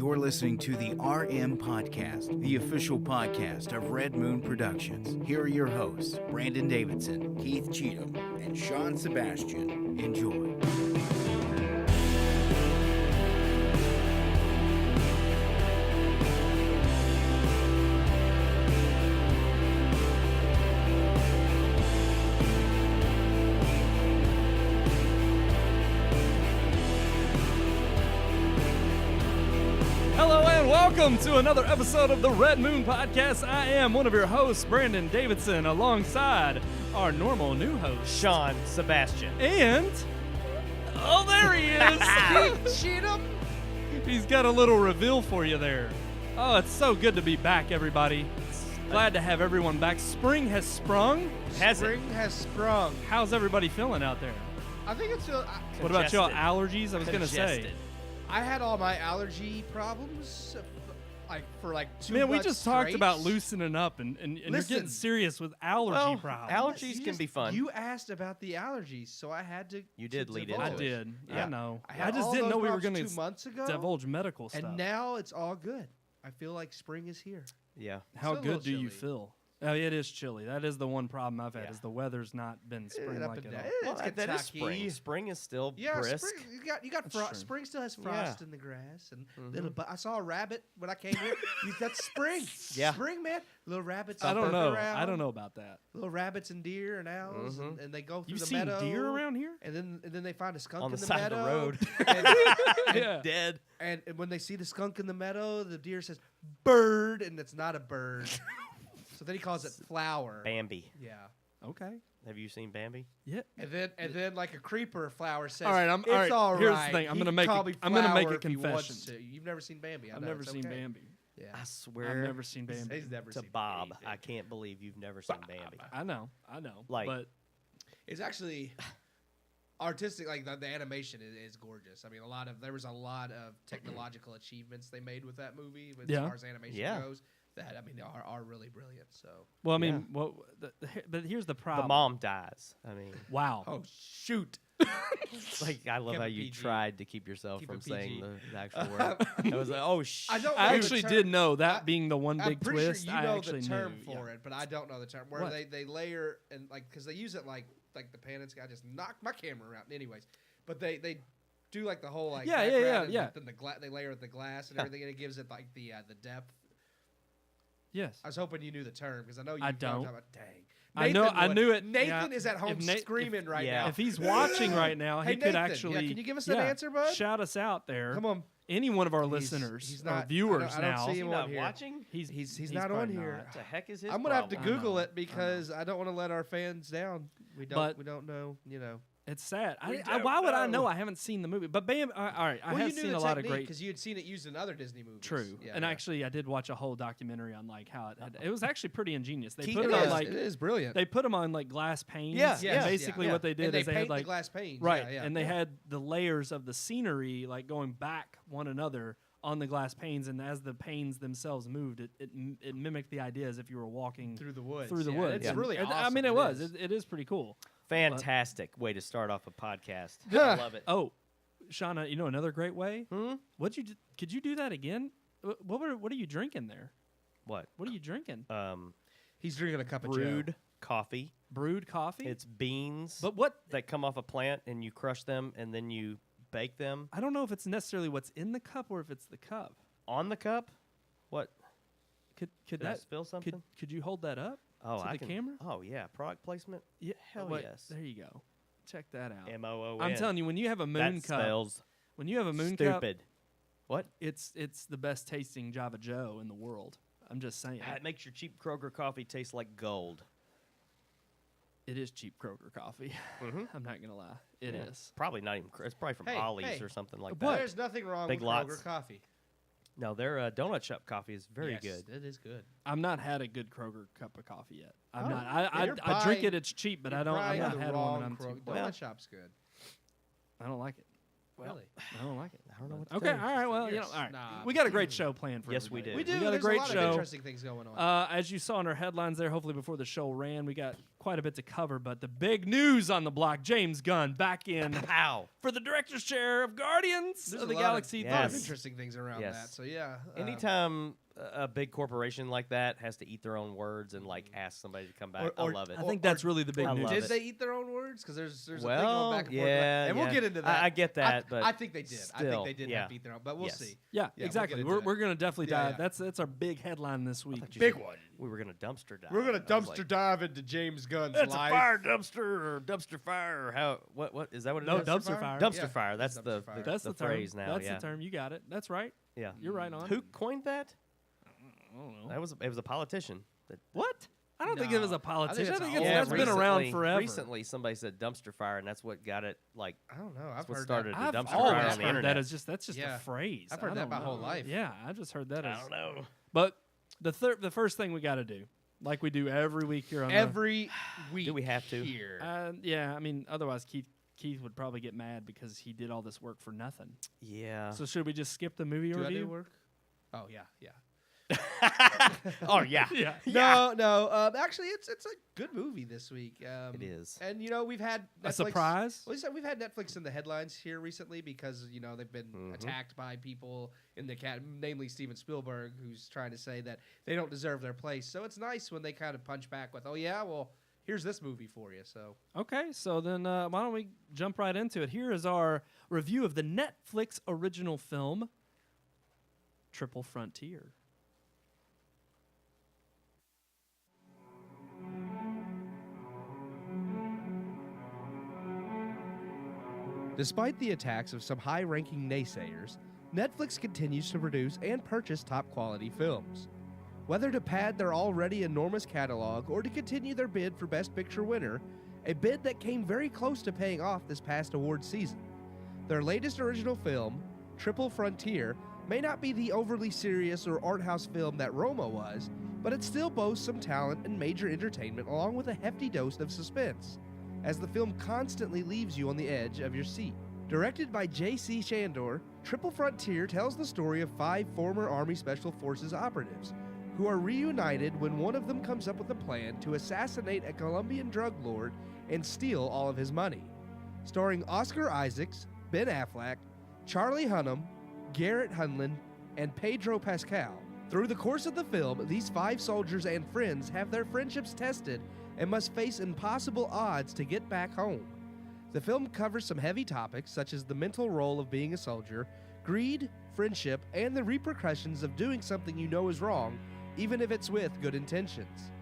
You're listening to the RMPodcast, the official podcast of Red Moon Productions. Here are your hosts, Brandon Davidson, Keith Cheatham, and Sean Sebastian. Enjoy. Welcome to another episode of the Red Moon Podcast. I am one of your hosts, Brandon Davidson, alongside our normal new host, Sean Sebastian. And, oh, there he is. Cheatham. He's got a little reveal for you there. Oh, it's so good to be back, everybody. Glad to have everyone back. Spring has sprung. Spring has sprung. How's everybody feeling out there? I think it's What about y'all allergies? I was going to say. I had all my allergy problems for 2 months Man, we just talked straight. about loosening up, and you're getting serious with allergy problems. Allergies can be fun. You asked about the allergies, so I had to. You did lead divulge. into I did. Yeah. I know. I just all didn't those know we were problems going 2 months ago, divulge medical stuff. and now it's all good. I feel like spring is here. Yeah. How Still a little good do you chilly. feel? Oh, it is chilly. That is the one problem I've had. Yeah. Is the weather's not been spring Up like and it down. all. Well, It's that is Kentucky. spring. Spring is still Yeah, brisk. spring. You got That's true. spring still has frost Yeah. in the grass, and little. But I saw a rabbit when I came here. That's spring. Yeah. Spring, man. Little rabbits. I don't up know. around. I don't know about that. Little rabbits and deer and owls, and they go through You've the seen meadow. deer around here? And then they find a skunk On in the the side meadow. of the road. Yeah. Dead. And when they see the skunk in the meadow, the deer says bird, and it's not a bird. So then he calls it flower. Bambi. Yeah. Okay. Have you seen Bambi? Yeah. And then like a creeper flower says, All right, it's all right. here's the thing. I'm He gonna can make call a- me I'm gonna make Flower a if he wants confession. to. You've never seen Bambi. I I've know, never it's seen okay. Bambi. Yeah. I swear. I've never seen Bambi. He's never to seen Bob, anything. I can't believe you've never seen Bambi. I know. Like- but It's actually artistic. Like the animation is gorgeous. I mean, there was a lot of technological achievements they made with that movie as Yeah. far as animation Yeah. goes. That are really brilliant. So. well, I mean, but here's the The problem. mom dies. I mean, Wow. Oh shoot! I love Keep how it you PG. tried to keep yourself Keep from it saying PG. the actual word. I was like, oh, I don't. I know actually the did term. know that being the one I'm big pretty twist. sure you I know actually the term knew. for it, but I don't know the term. Where What? they layer and because they use it like the Panics guy just knocked my camera around. Anyways, but they do like the whole Yeah, background yeah. and then they layer the glass and everything, and it gives it like the depth. Yes. I was hoping you knew the term because I know you. I know what I'm don't. talking about. Dang. I know. I would. knew it. Nathan yeah. is at home If screaming right yeah. now. If he's watching right now, Hey, he could Nathan, actually. yeah, can you give us that answer, bud? Shout us out there. Come on. Any one of our He's listeners not- or viewers I don't now. see Is he him not on here. watching? He's not on probably here. not. What the heck is his I'm gonna have to problem? Google know. it because I don't want to let our fans down. We don't know. You know. It's sad. We Why would I don't know? know. I haven't seen the movie. But Bam, all right, I Well, have you knew seen the a lot of technique great. because you had seen it used in other Disney movies. True. Yeah, And yeah. actually, I did watch a whole documentary on like how it was actually pretty ingenious. They Keith put it is. on it like is brilliant. they put them on like glass panes. Yeah, And yes, basically yeah. what they did and they is they paint had like the glass panes. right, Yeah, yeah. and they yeah. had the layers of the scenery like going back one another on the glass panes, and as the panes themselves moved, it mimicked the idea as if you were walking through the woods. through the yeah, woods. It's And- really and, awesome. I mean, it was. It is pretty cool. Fantastic way to start off a podcast. Yeah. I love it. Oh, Shauna, you know another great way? Hmm? Could you do that again? What are you drinking there? What? What are you drinking? He's drinking a cup of Brewed coffee. Brewed coffee? It's beans But what? that come off a plant, and you crush them, and then you bake them I don't know if it's necessarily what's in the cup or if it's the cup. on the cup. What? Could Did I that spill something? could you hold that up? Oh, to I the can. camera? Oh yeah, product placement. Yeah. Hell Wait, yes. There you go. Check that out. MOON. I'm telling you, when you have a moon that cup, spells when you have a moon cup, stupid. What? it's the best tasting Java Joe in the world. I'm just saying. It makes your cheap Kroger coffee taste like gold. It is cheap Kroger coffee. Mhm. I'm not gonna lie. It is. Probably not even. It's probably from Hey, Ollie's hey. or something like What? that. There's nothing wrong Big with lots. Kroger coffee. No, their donut shop coffee is very Yes, good. It is good. I've not had a good Kroger cup of coffee yet. I'm Oh, not. yeah, you're I drink buying- it. It's cheap, but You're I don't. I've buying not the had wrong one. And I'm Kroger. too. Donut Well, shop's good. I don't like it. Really? I don't like it. I don't know what to Okay, tell all you. right. Well, You're you a know, all right. snob. We got a great show planned for Yes, we everybody. do. We do. We got There's a great lot show. of interesting things going on. As you saw in our headlines there, hopefully before the show ran, we got quite a bit to cover. But the big news on the block: James Gunn back in Pow. for the director's chair of Guardians There's of a the lot Galaxy. of, lot of Yes. interesting things around Yes. that. So yeah. Anytime a big corporation like that has to eat their own words and like ask somebody to come back, Or- I love it. I think that's really the big I news. love Did it. they eat their own words? Because there's a thing Well, going back and forth. yeah, And we'll yeah. get into that. I get that, but I think they did. I think still, they did yeah. have to eat their own, but we'll Yes. see. Yeah, we'll exactly. get We're, into we're going to definitely Yeah, dive. yeah. That's our big headline this week. you Big said one. We were gonna dumpster dive. We're gonna I was dumpster like, dive into James Gunn's It's a life. fire dumpster or dumpster fire. Or how? What is that? What it No, is? dumpster fire. Dumpster Yeah, fire. That's dumpster the fire. That's the, term. phrase now. That's yeah. the term. You got it. That's right. Yeah. You're right on. Who coined that? I don't know. That was it was a politician. What? I don't think it was No. a politician. I it's think a it's, whole- that's been around recently- forever. Recently, somebody said dumpster fire, and that's what got it. Like I don't know. I've that's what heard started that. the I've dumpster always fire on the heard internet. that as that's just Yeah. a phrase. I've heard I that don't my whole know. life. Yeah, I just heard that I as. don't know. But the first thing we got to do, like we do every week here on Every week. Do we have to? Here. yeah, I mean, otherwise Keith would probably get mad because he did all this work for nothing. Yeah. So should we just skip the movie do I review? do work? Oh yeah, yeah. Oh yeah. Yeah. No. Actually, it's a good movie this week. It is. And we've had A Netflix, surprise? Well, we've had Netflix in the headlines here recently because they've been attacked by people in the namely Steven Spielberg, who's trying to say that they don't deserve their place. So it's nice when they kind of punch back with, "Oh yeah, well here's this movie for you." So Okay, so then why don't we jump right into it? Here is our review of the Netflix original film, Triple Frontier. despite the attacks of some high-ranking naysayers, Netflix continues to produce and purchase top-quality films. Whether to pad their already enormous catalog or to continue their bid for Best Picture winner, a bid that came very close to paying off this past award season. Their latest original film, Triple Frontier, may not be the overly serious or art house film that Roma was, but it still boasts some talent and major entertainment along with a hefty dose of suspense, as the film constantly leaves you on the edge of your seat. Directed by J.C. Chandor, Triple Frontier tells the story of 5 former Army Special Forces operatives who are reunited when one of them comes up with a plan to assassinate a Colombian drug lord and steal all of his money. Starring Oscar Isaacs, Ben Affleck, Charlie Hunnam, Garrett Hedlund, and Pedro Pascal. Through the course of the film, these 5 soldiers and friends have their friendships tested and must face impossible odds to get back home. The film covers some heavy topics such as the mental role of being a soldier, greed, friendship, and the repercussions of doing something you know is wrong, even if it's with good intentions.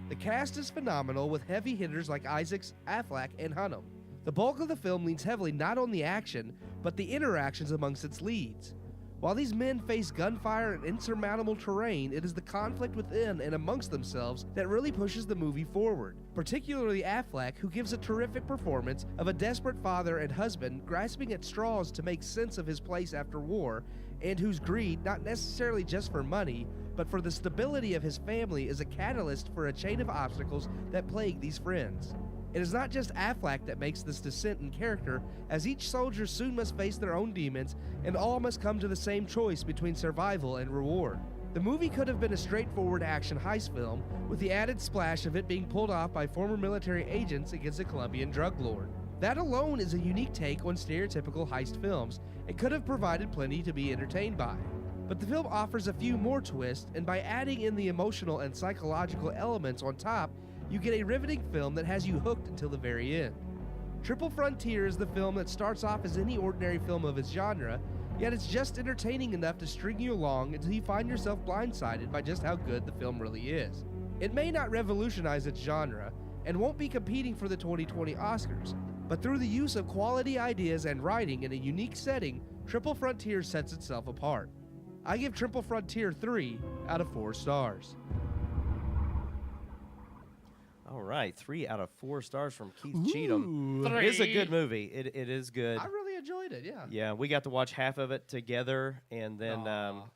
The cast is phenomenal with heavy hitters like Isaacs, Affleck, and Hunnam. The bulk of the film leans heavily not on the action, but the interactions amongst its leads. While these men face gunfire and insurmountable terrain, it is the conflict within and amongst themselves that really pushes the movie forward. Particularly Affleck, who gives a terrific performance of a desperate father and husband grasping at straws to make sense of his place after war, and whose greed, not necessarily just for money, but for the stability of his family, is a catalyst for a chain of obstacles that plague these friends. It is not just Affleck that makes this descent in character, as each soldier soon must face their own demons, and all must come to the same choice between survival and reward. The movie could have been a straightforward action heist film, with the added splash of it being pulled off by former military agents against a Colombian drug lord. That alone is a unique take on stereotypical heist films, and could have provided plenty to be entertained by. But the film offers a few more twists, and by adding in the emotional and psychological elements on top, you get a riveting film that has you hooked until the very end. Triple Frontier is the film that starts off as any ordinary film of its genre, yet it's just entertaining enough to string you along until you find yourself blindsided by just how good the film really is. It may not revolutionize its genre, and won't be competing for the 2020 Oscars, but through the use of quality ideas and writing in a unique setting, Triple Frontier sets itself apart. I give Triple Frontier 3 out of 4 stars. All right, 3 out of 4 stars from Keith Cheatham. It is a good movie. It is good. I really enjoyed it, yeah. Yeah, we got to watch half of it together, and then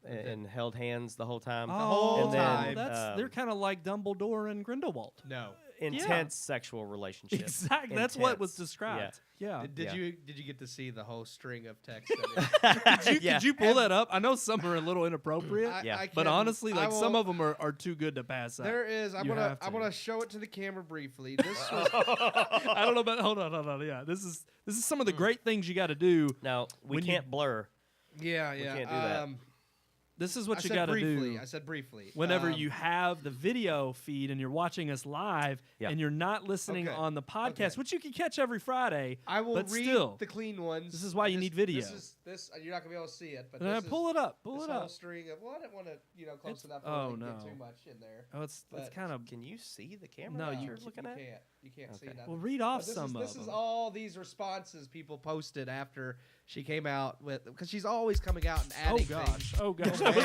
and held hands the whole time. Oh, and then, time. they're kind of like Dumbledore and Grindelwald. No. intense sexual relationship. Exactly. That's what was described. Yeah. Did you get to see the whole string of texts? Could you pull that up? I know some are a little inappropriate. But honestly, like some of them are too good to pass up. There is. I'm gonna show it to the camera briefly. This was, I don't know about. Hold on. Yeah, this is some of the great things you got to do. No, we can't blur. Yeah. We can't do that. This is what you got to do. I said briefly. Whenever you have the video feed and you're watching us live and you're not listening on the podcast, which you can catch every Friday. I will read still, the clean ones. This is why you need video. This you're not gonna be able to see it, but pull it up. Pull it up. Whole string of. Well, I didn't want to close enough. To get too much in there. Oh, it's kind of. Can you see the camera? No, you're looking at. You can't see nothing. Well, read off some of them. This is all these responses people posted after she came out with, because she's always coming out and adding things. Oh gosh. Yes,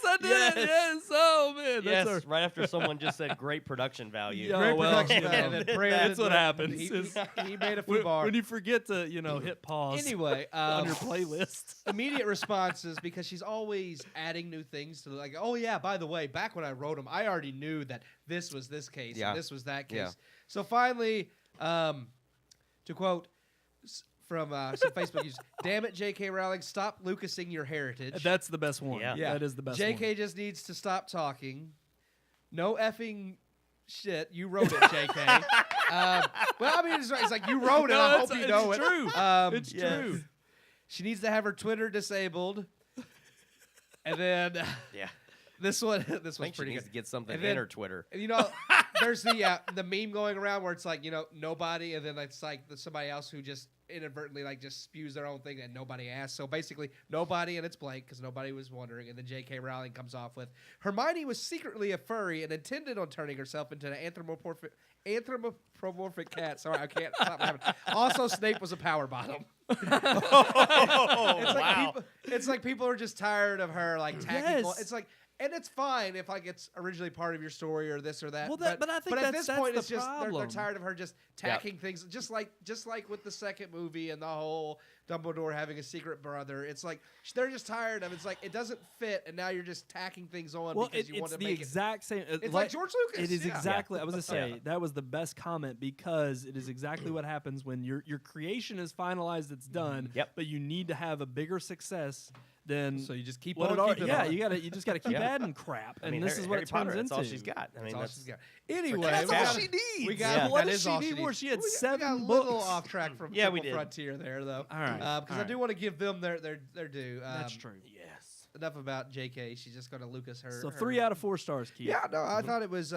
I did it. Yes. Oh man. Yes. Right after someone just said great production value. Great production value. That's what happens. He made a few bars. When you forget to hit pause. Anyway, on your playlist. Immediate responses, because she's always adding new things to like. Oh yeah, by the way, back when I wrote them, I already knew that this was this case and this was that case. Yeah. So finally, to quote from some Facebook users, "Damn it, J.K. Rowling, stop Lucasing your heritage." That's the best one. Yeah. That is the best J.K. one. just needs to stop talking. No effing shit. You wrote it, J.K. Well, I mean, it's like you wrote it. No, I hope you know it's it. True. It's true. She needs to have her Twitter disabled. And then this one's pretty she needs good. to get something And then, in her Twitter. You know, there's the meme going around where it's like, nobody, and then it's like somebody else who just inadvertently just spews their own thing and nobody asked. So basically, nobody, and it's blank because nobody was wondering. And then J.K. Rowling comes off with, Hermione was secretly a furry and intended on turning herself into an anthropomorphic cat. Sorry, I can't stop laughing. Also, Snape was a power bottom. It's like people are just tired of her tacking. Yes. It's like. And it's fine if it's originally part of your story or this or that. Well, but I think at this point, the it's just they're problem. tired of her just tacking things, just like with the second movie and the whole Dumbledore having a secret brother. It's like they're just tired of it. It's like it doesn't fit, and now you're just tacking things on because you want to make it. It's the exact same. It's like George Lucas. It is exactly. I was gonna say that was the best comment because it is exactly what happens when your creation is finalized. It's done. Yep. But you need to have a bigger success. So you just keep what on keeping on. you just gotta keep adding crap, and this is what it turns into. That's all she's got. I mean, that's all she's got. Anyway, that's all she needs. We got what that does is all she need more? needs. She had we 7 got a books. little off track from we did. Frontier there, though. All right, because I do want to give them their due. That's true. Yes. Enough about J.K. She's just going to Lucas her. So 3 out of 4 stars, Keith. Yeah, no, I thought it was.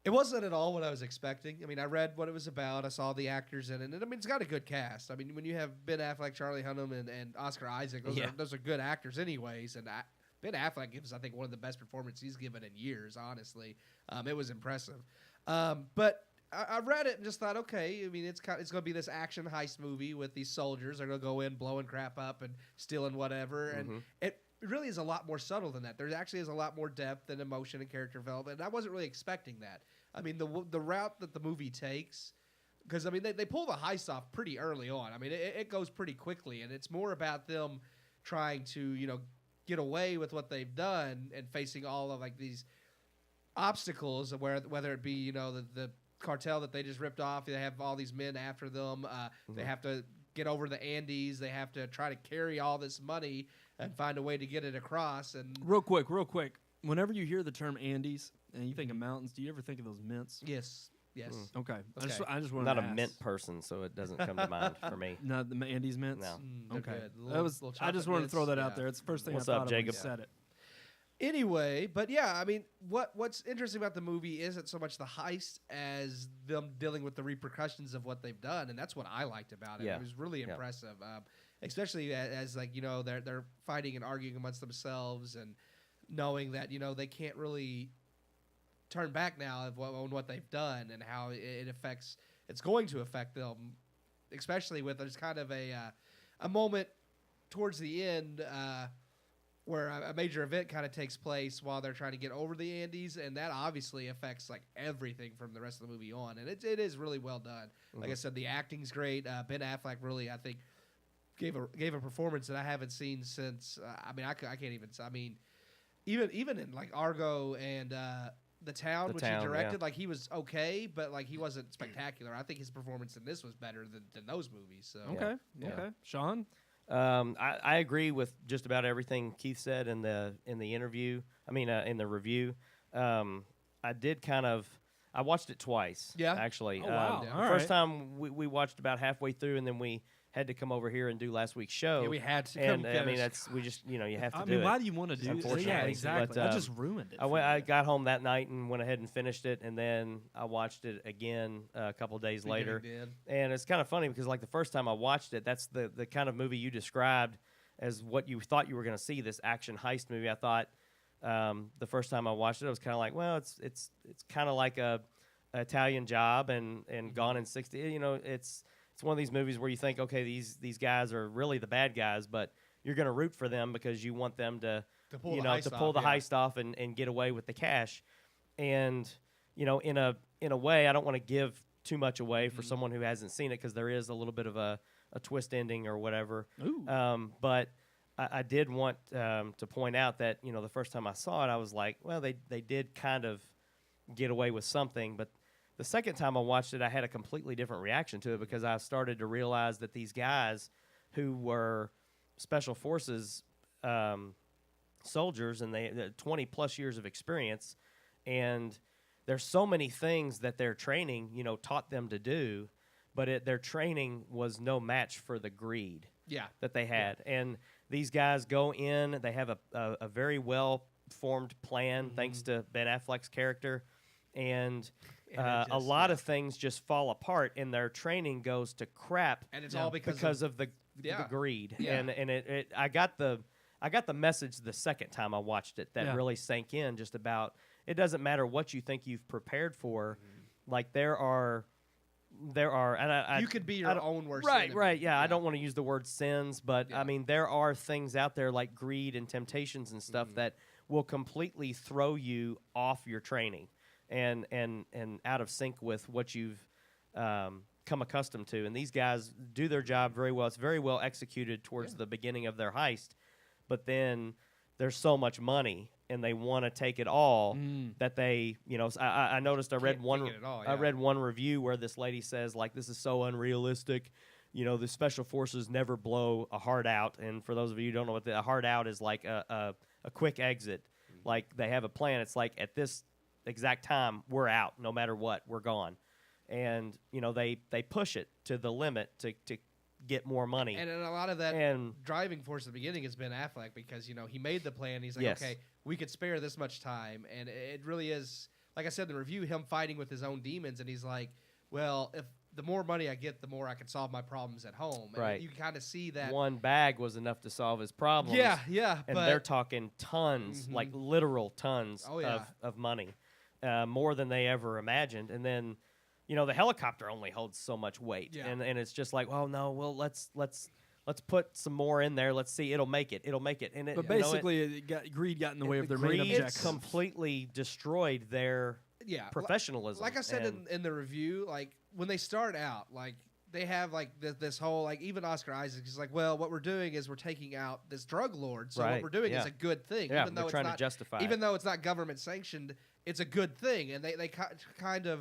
It wasn't at all what I was expecting. I mean, I read what it was about. I saw the actors in it, and I mean, it's got a good cast. I mean, when you have Ben Affleck, Charlie Hunnam, and Oscar Isaac, those are good actors, anyways. And Ben Affleck gives, I think, one of the best performances he's given in years. Honestly, it was impressive. But I read it and just thought, okay. I mean, it's going to be this action heist movie with these soldiers. They're going to go in, blowing crap up, and stealing whatever, and it really is a lot more subtle than that. There actually is a lot more depth and emotion and character development, and I wasn't really expecting that. I mean, the route that the movie takes, because, I mean, they pull the heist off pretty early on. I mean, it goes pretty quickly, and it's more about them trying to, get away with what they've done and facing all of, these obstacles, whether it be, the cartel that they just ripped off. They have all these men after them. They have to get over the Andes. They have to try to carry all this money and find a way to get it across. And real quick, whenever you hear the term Andes and you think of mountains, do you ever think of those mints? Yes. Okay. I just I'm wanted not to a ask. mint person, so it doesn't come to mind for me. Not the Andes mints? No. Okay. Little I just wanted to throw that out there. It's the first thing What's I thought up, of when you Jacob? said it. Anyway, but yeah, I mean, what's interesting about the movie isn't so much the heist as them dealing with the repercussions of what they've done, and that's what I liked about it. Yeah. It was really impressive, especially as they're fighting and arguing amongst themselves and knowing that they can't really turn back now on what they've done and how it's going to affect them, especially with there's kind of a moment towards the end. Where a major event kind of takes place while they're trying to get over the Andes, and that obviously affects everything from the rest of the movie on, and it is really well done. Like I said, the acting's great. Ben Affleck really, I think, gave a performance that I haven't seen since. I mean, I can't even. I mean, even in Argo and The Town, which Town, he directed, yeah. like he was okay, but like he wasn't spectacular. I think his performance in this was better than those movies. So Okay. Yeah. Okay. Sean. I agree with just about everything Keith said in the interview. I mean, in the review. I did I watched it twice. Yeah. Actually. Oh, wow. The All first right. time we watched about halfway through, and then we had to come over here and do last week's show. Yeah, we had to. And come I get mean, us. that's we just you have to I do mean, it. why do you want to do that? Unfortunately. Yeah, exactly. But, I just ruined it. I got home that night and went ahead and finished it, and then I watched it again a couple days later. And it's kind of funny because like the first time I watched it, that's the kind of movie you described as what you thought you were going to see, this action heist movie. I thought the first time I watched it, I was kind of like, well, it's kind of like a Italian Job and Gone in 60. It's one of these movies where you think, okay, these guys are really the bad guys, but you're going to root for them because you want them to pull the heist off and get away with the cash. And in a way, I don't want to give too much away for someone who hasn't seen it because there is a little bit of a twist ending or whatever. But I did want to point out that the first time I saw it, I was like, well, they did kind of get away with something, but the second time I watched it, I had a completely different reaction to it because I started to realize that these guys who were special forces soldiers and they 20 plus years of experience, and there's so many things that their training taught them to do, but their training was no match for the greed that they had. And these guys go in, they have a very well formed plan thanks to Ben Affleck's character, and a lot of things just fall apart, and their training goes to crap, and it's all because of the greed. And I got the message the second time I watched it that really sank in, just about it doesn't matter what you think you've prepared for, like there are, and you could be your own worst right, enemy. right, yeah. I don't want to use the word sins, but I mean there are things out there like greed and temptations and stuff that will completely throw you off your training and out of sync with what you've come accustomed to. And these guys do their job very well. It's very well executed towards the beginning of their heist, but then there's so much money and they want to take it all that they, I noticed I read one review where this lady says like, this is so unrealistic. The special forces never blow a heart out. And for those of you who don't know what a heart out is, like a quick exit. Like they have a plan. It's like at this exact time we're out, no matter what, we're gone. And they push it to the limit to get more money. And a lot of that driving force at the beginning has been Affleck because he made the plan. He's like, okay, we could spare this much time, and it really is, like I said in the review, him fighting with his own demons. And he's like, well, if the more money I get, the more I can solve my problems at home. And right. You kind of see that one bag was enough to solve his problems. Yeah. And they're talking tons, like literal tons of money, more than they ever imagined. And then, the helicopter only holds so much weight, and it's just like, oh no, well let's put some more in there. Let's see, it'll make it. And but basically, greed got in the way of their main objective. Completely destroyed their professionalism. Like I said in the review, like when they start out, like they have like this whole, like even Oscar Isaac is like, well, what we're doing is we're taking out this drug lord, so what we're doing is a good thing. Yeah, even though they're trying to justify even though it's not government sanctioned, it's a good thing. And they kind of,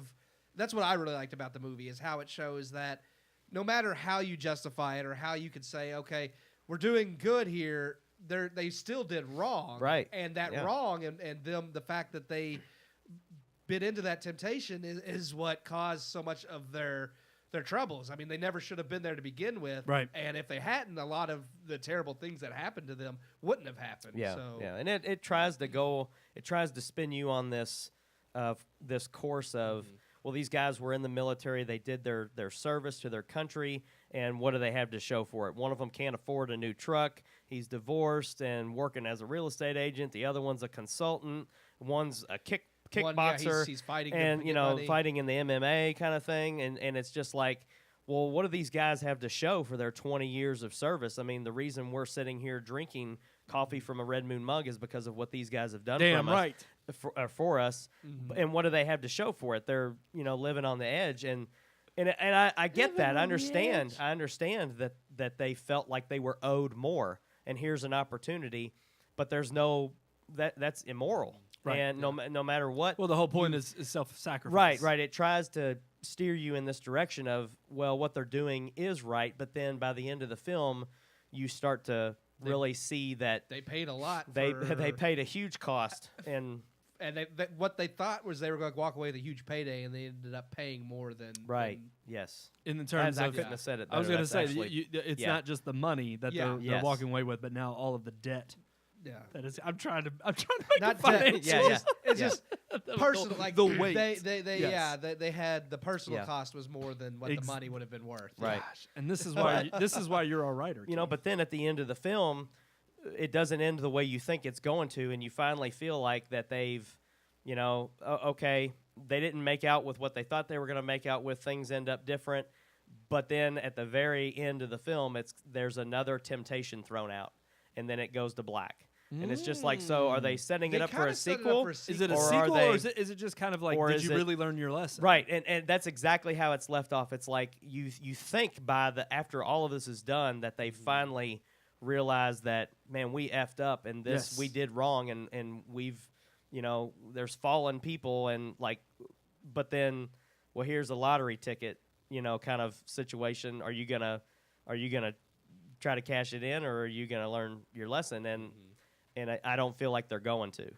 that's what I really liked about the movie, is how it shows that no matter how you justify it or how you could say, okay, we're doing good here, they still did wrong. Right. And that wrong and them, the fact that they bit into that temptation is what caused so much of their troubles. I mean, they never should have been there to begin with. Right. And if they hadn't, a lot of the terrible things that happened to them wouldn't have happened. Yeah. So. Yeah. And it tries to spin you on this course of, well, these guys were in the military. They did their service to their country, and what do they have to show for it? One of them can't afford a new truck. He's divorced and working as a real estate agent. The other one's a consultant. One's a kickboxer. He's fighting and money. Fighting in the MMA kind of thing. And it's just like, well, what do these guys have to show for their 20 years of service? I mean, the reason we're sitting here drinking coffee from a Red Moon mug is because of what these guys have done for us. And what do they have to show for it? They're living on the edge, and I get that. I understand that they felt like they were owed more, and here's an opportunity, but there's no that's immoral. Right, and no matter what. Well, the whole point is self-sacrifice. Right. It tries to steer you in this direction of, well, what they're doing is right, but then by the end of the film, you start to really see that They paid a lot. they paid a huge cost, and what they thought was they were going to walk away with a huge payday, and they ended up paying more than yes. In the terms I of, couldn't have said it I was better. going to say That's actually- it's not just the money that they're Yes. walking away with, but now all of the debt. Yeah. That is, I'm trying to make Not it debt. financial. It's just personal. Like the weight. They had the personal Yeah. cost was more than what the money would have been worth. Right. Gosh, and this is why you're our writer. You know, but then at the end of the film, it doesn't end the way you think it's going to, and you finally feel like that they've, okay, they didn't make out with what they thought they were going to make out with. Things end up different, but then at the very end of the film, there's another temptation thrown out, and then it goes to black. And it's just like, so are they setting it up for a sequel? Is it a Or are sequel, they- or is it just kind of like, or did is you it- really learn your lesson? Right, and that's exactly how it's left off. It's like you think after all of this is done that they finally realize that, man, we effed up and this Yes. we did wrong, and we've, there's fallen people, and like, but then, well, here's a lottery ticket, kind of situation. Are you gonna try to cash it in, or are you gonna learn your lesson? And I don't feel like they're going to.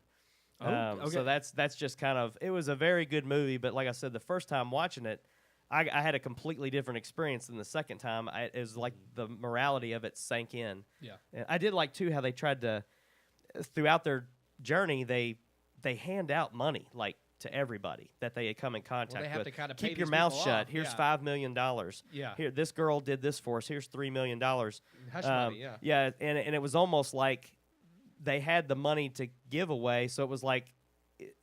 Okay. So that's just kind of, it was a very good movie, but like I said, the first time watching it, I had a completely different experience than the second time. It was like the morality of it sank in. Yeah. And I did like too how they tried to, throughout their journey, they hand out money like to everybody that they had come in contact they have with. to kind of pay Keep your these mouth people shut. off. Here's Yeah. $5 million. Yeah. Here, this girl did this for us. Here's $3 million. Hush money, yeah. Yeah, and it was almost like they had the money to give away, so it was like,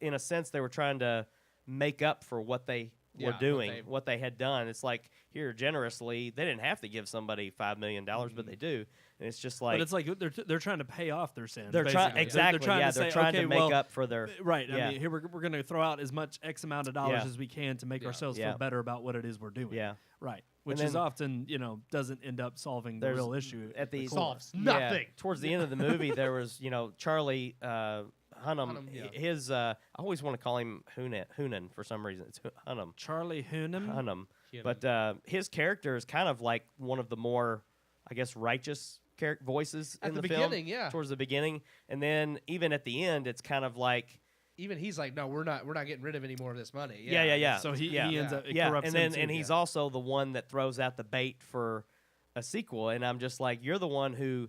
in a sense, they were trying to make up for what they Yeah, were what doing, they- what they had done. It's like, here, generously, they didn't have to give somebody $5 million, but they do. And it's just like, But it's like they're trying to pay off their sins. they're trying, basically. exactly, They're trying yeah, to they're say, trying okay, to make well, up for their, Right. yeah. I mean, here we're going to throw out as much X amount of dollars Yeah. as we can to make Yeah. ourselves Yeah. feel better about what it is we're doing. Yeah. Right. Which then- is often, doesn't end up solving the There's- real issue. at the Solves yeah, nothing. towards the end of the movie, there was, Charlie Hunnam. Hunnam, yeah. His, I always want to call him Hoonan for some reason. It's Hunnam. Charlie Hunnam. Hunnam. Hunnam. But his character is kind of like one of the more, I guess, righteous voices At in the the film. beginning, yeah. Towards the beginning, and then even at the end, it's kind of like, Even he's like, no, we're not getting rid of any more of this money. yeah. So he yeah. ends up, it yeah, corrupts and him then too. and he's also the one that throws out the bait for a sequel, and I'm just like, you're the one who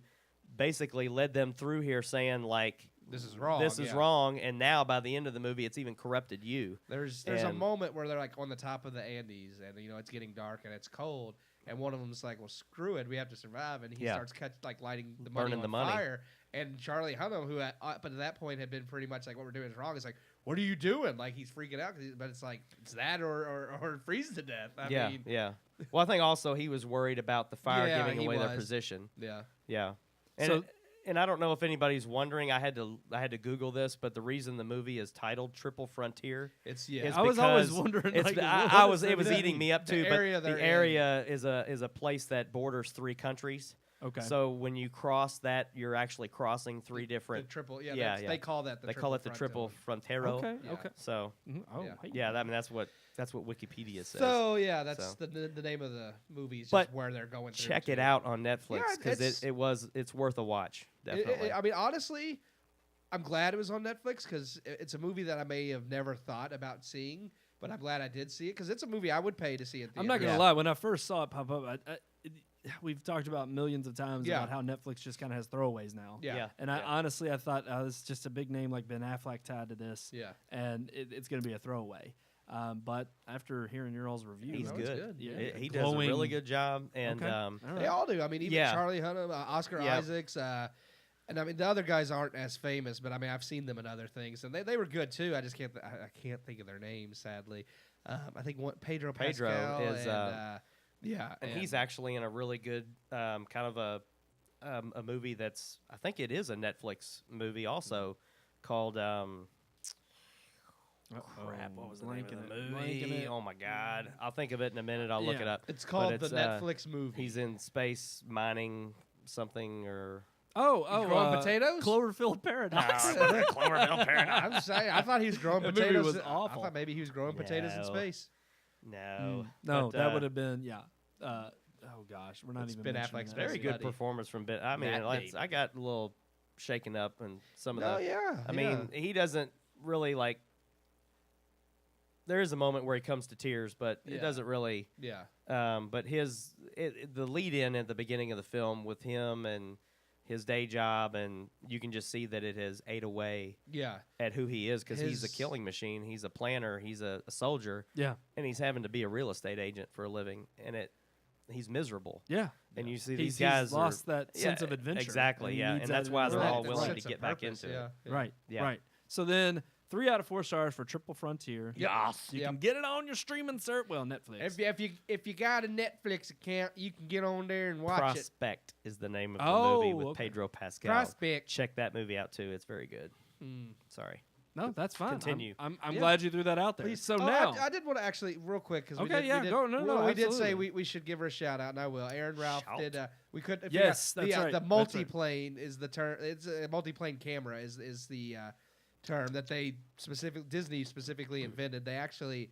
basically led them through here, saying like, This is wrong. this is yeah. wrong, and now by the end of the movie, it's even corrupted you. There's a And- moment where they're like on the top of the Andes, and it's getting dark and it's cold, and one of them's like, "Well, screw it, we have to survive," and he Yeah. starts lighting the money Burning on the money. fire. And Charlie Hunnam, who up at that point had been pretty much like, "What we're doing is wrong," is like, "What are you doing?" Like he's freaking out, but it's like it's that or freeze to death. I mean, yeah. Well, I think also he was worried about the fire Yeah, giving he away their was. position. yeah. Yeah. And So- and I don't know if anybody's wondering. I had to Google this, but the reason the movie is titled Triple Frontier It's is I was always because wondering, It's, like, I what was is it was the- eating me up the too. area But they're the in. area is a place that borders 3 countries. Okay. So when you cross that, you're actually crossing 3 The different. triple, Yeah, that's- yeah. they call that the They triple call it the Triple Frontero. Okay. Yeah. Okay. So Mhm. Oh, Yeah. hey. yeah, I mean that's what Wikipedia says. So yeah, that's So. the name of the movie. Is But just where they're going through. check to. it out on Netflix Yeah, because it's worth a watch. Definitely. I mean, honestly, I'm glad it was on Netflix because it's a movie that I may have never thought about seeing, but I'm glad I did see it because it's a movie I would pay to see in theaters. I'm not gonna Yeah. lie. When I first saw it pop up, we've talked about millions of times Yeah. about how Netflix just kind of has throwaways now. Yeah. And I honestly, I thought this is just a big name like Ben Affleck tied to this. Yeah. And it's going to be a throwaway. But after hearing your all's review, He's No, it's good. good. Yeah. He does a Glowing- really good job, and Okay. All They right. all do. I mean, even Yeah. Charlie Hunnam, Oscar Yeah. Isaacs, and I mean the other guys aren't as famous, but I mean I've seen them in other things, and they were good too. I just can't I can't think of their names sadly. I think Pedro Pascal is, and, yeah, and he's actually in a really good kind of a movie that's, I think it is a Netflix movie also, called crap, what was the name of the movie? Oh my God, I'll think of it in a minute. I'll look Yeah. it up. It's called But the Netflix movie. He's in space mining something, or Oh, growing potatoes? Cloverfield Paradox. Cloverfield Paradox. I'm saying, I thought he was growing That movie potatoes. was I awful. thought maybe he was growing potatoes in No. space. No. No, But, that would have been oh gosh, we're not It's even Ben mentioning Affleck's that. very Best good buddy. performance from Ben. I mean, Matt like, Damon. I got a little shaken up and some of Oh, the. yeah. I mean, he doesn't really like. There is a moment where he comes to tears, but Yeah. it doesn't really. yeah. But the lead in at the beginning of the film with him and his day job, and you can just see that it has ate away Yeah. at who he is because he's a His- killing machine. He's a planner. He's a soldier, Yeah, and he's having to be a real estate agent for a living, and he's miserable. yeah. And you see He's these guys lost are- that sense of adventure. Exactly, he yeah, needs and that that's why in they're his all life. willing Sense to of get back purpose, into it. yeah. Right, Yeah. right. So then 3 out of 4 stars for Triple Frontier. Yes. You Yep. can get it on your streaming service. Well, Netflix. If you got a Netflix account, you can get on there and watch it. Prospect is the name of the Oh, movie with okay. Pedro Pascal. Prospect. Check that movie out too. It's very good. Sorry. No, that's fine. Continue. I'm Yeah. glad you threw that out there. Please. So Oh, now, I did want to actually real quick because Okay, yeah, go. No, no, we did say absolutely. we should give her a shout out, and I will. Aaron Ralph Shout. did. We could. if Yes, you that's right. The That's right. multiplane is the term. It's a multiplane camera is the term that Disney specifically invented. They actually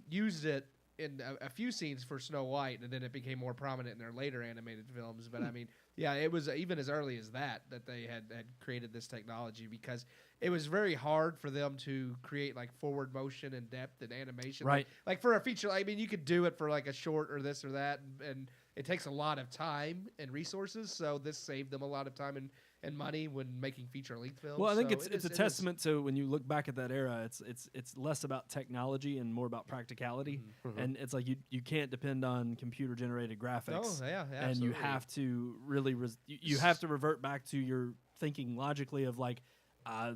used it in a few scenes for Snow White, and then it became more prominent in their later animated films. But I mean, yeah, it was even as early as that they had created this technology because it was very hard for them to create like forward motion and depth and animation. Right. Like for a feature, I mean, you could do it for like a short or this or that, and it takes a lot of time and resources. So this saved them a lot of time and money when making feature-length films. well, I think So it's it a is- testament to when you look back at that era. It's less about technology and more about practicality. And it's like you can't depend on computer-generated graphics. Oh, yeah, And you absolutely. have to really you have to revert back to your thinking logically of like,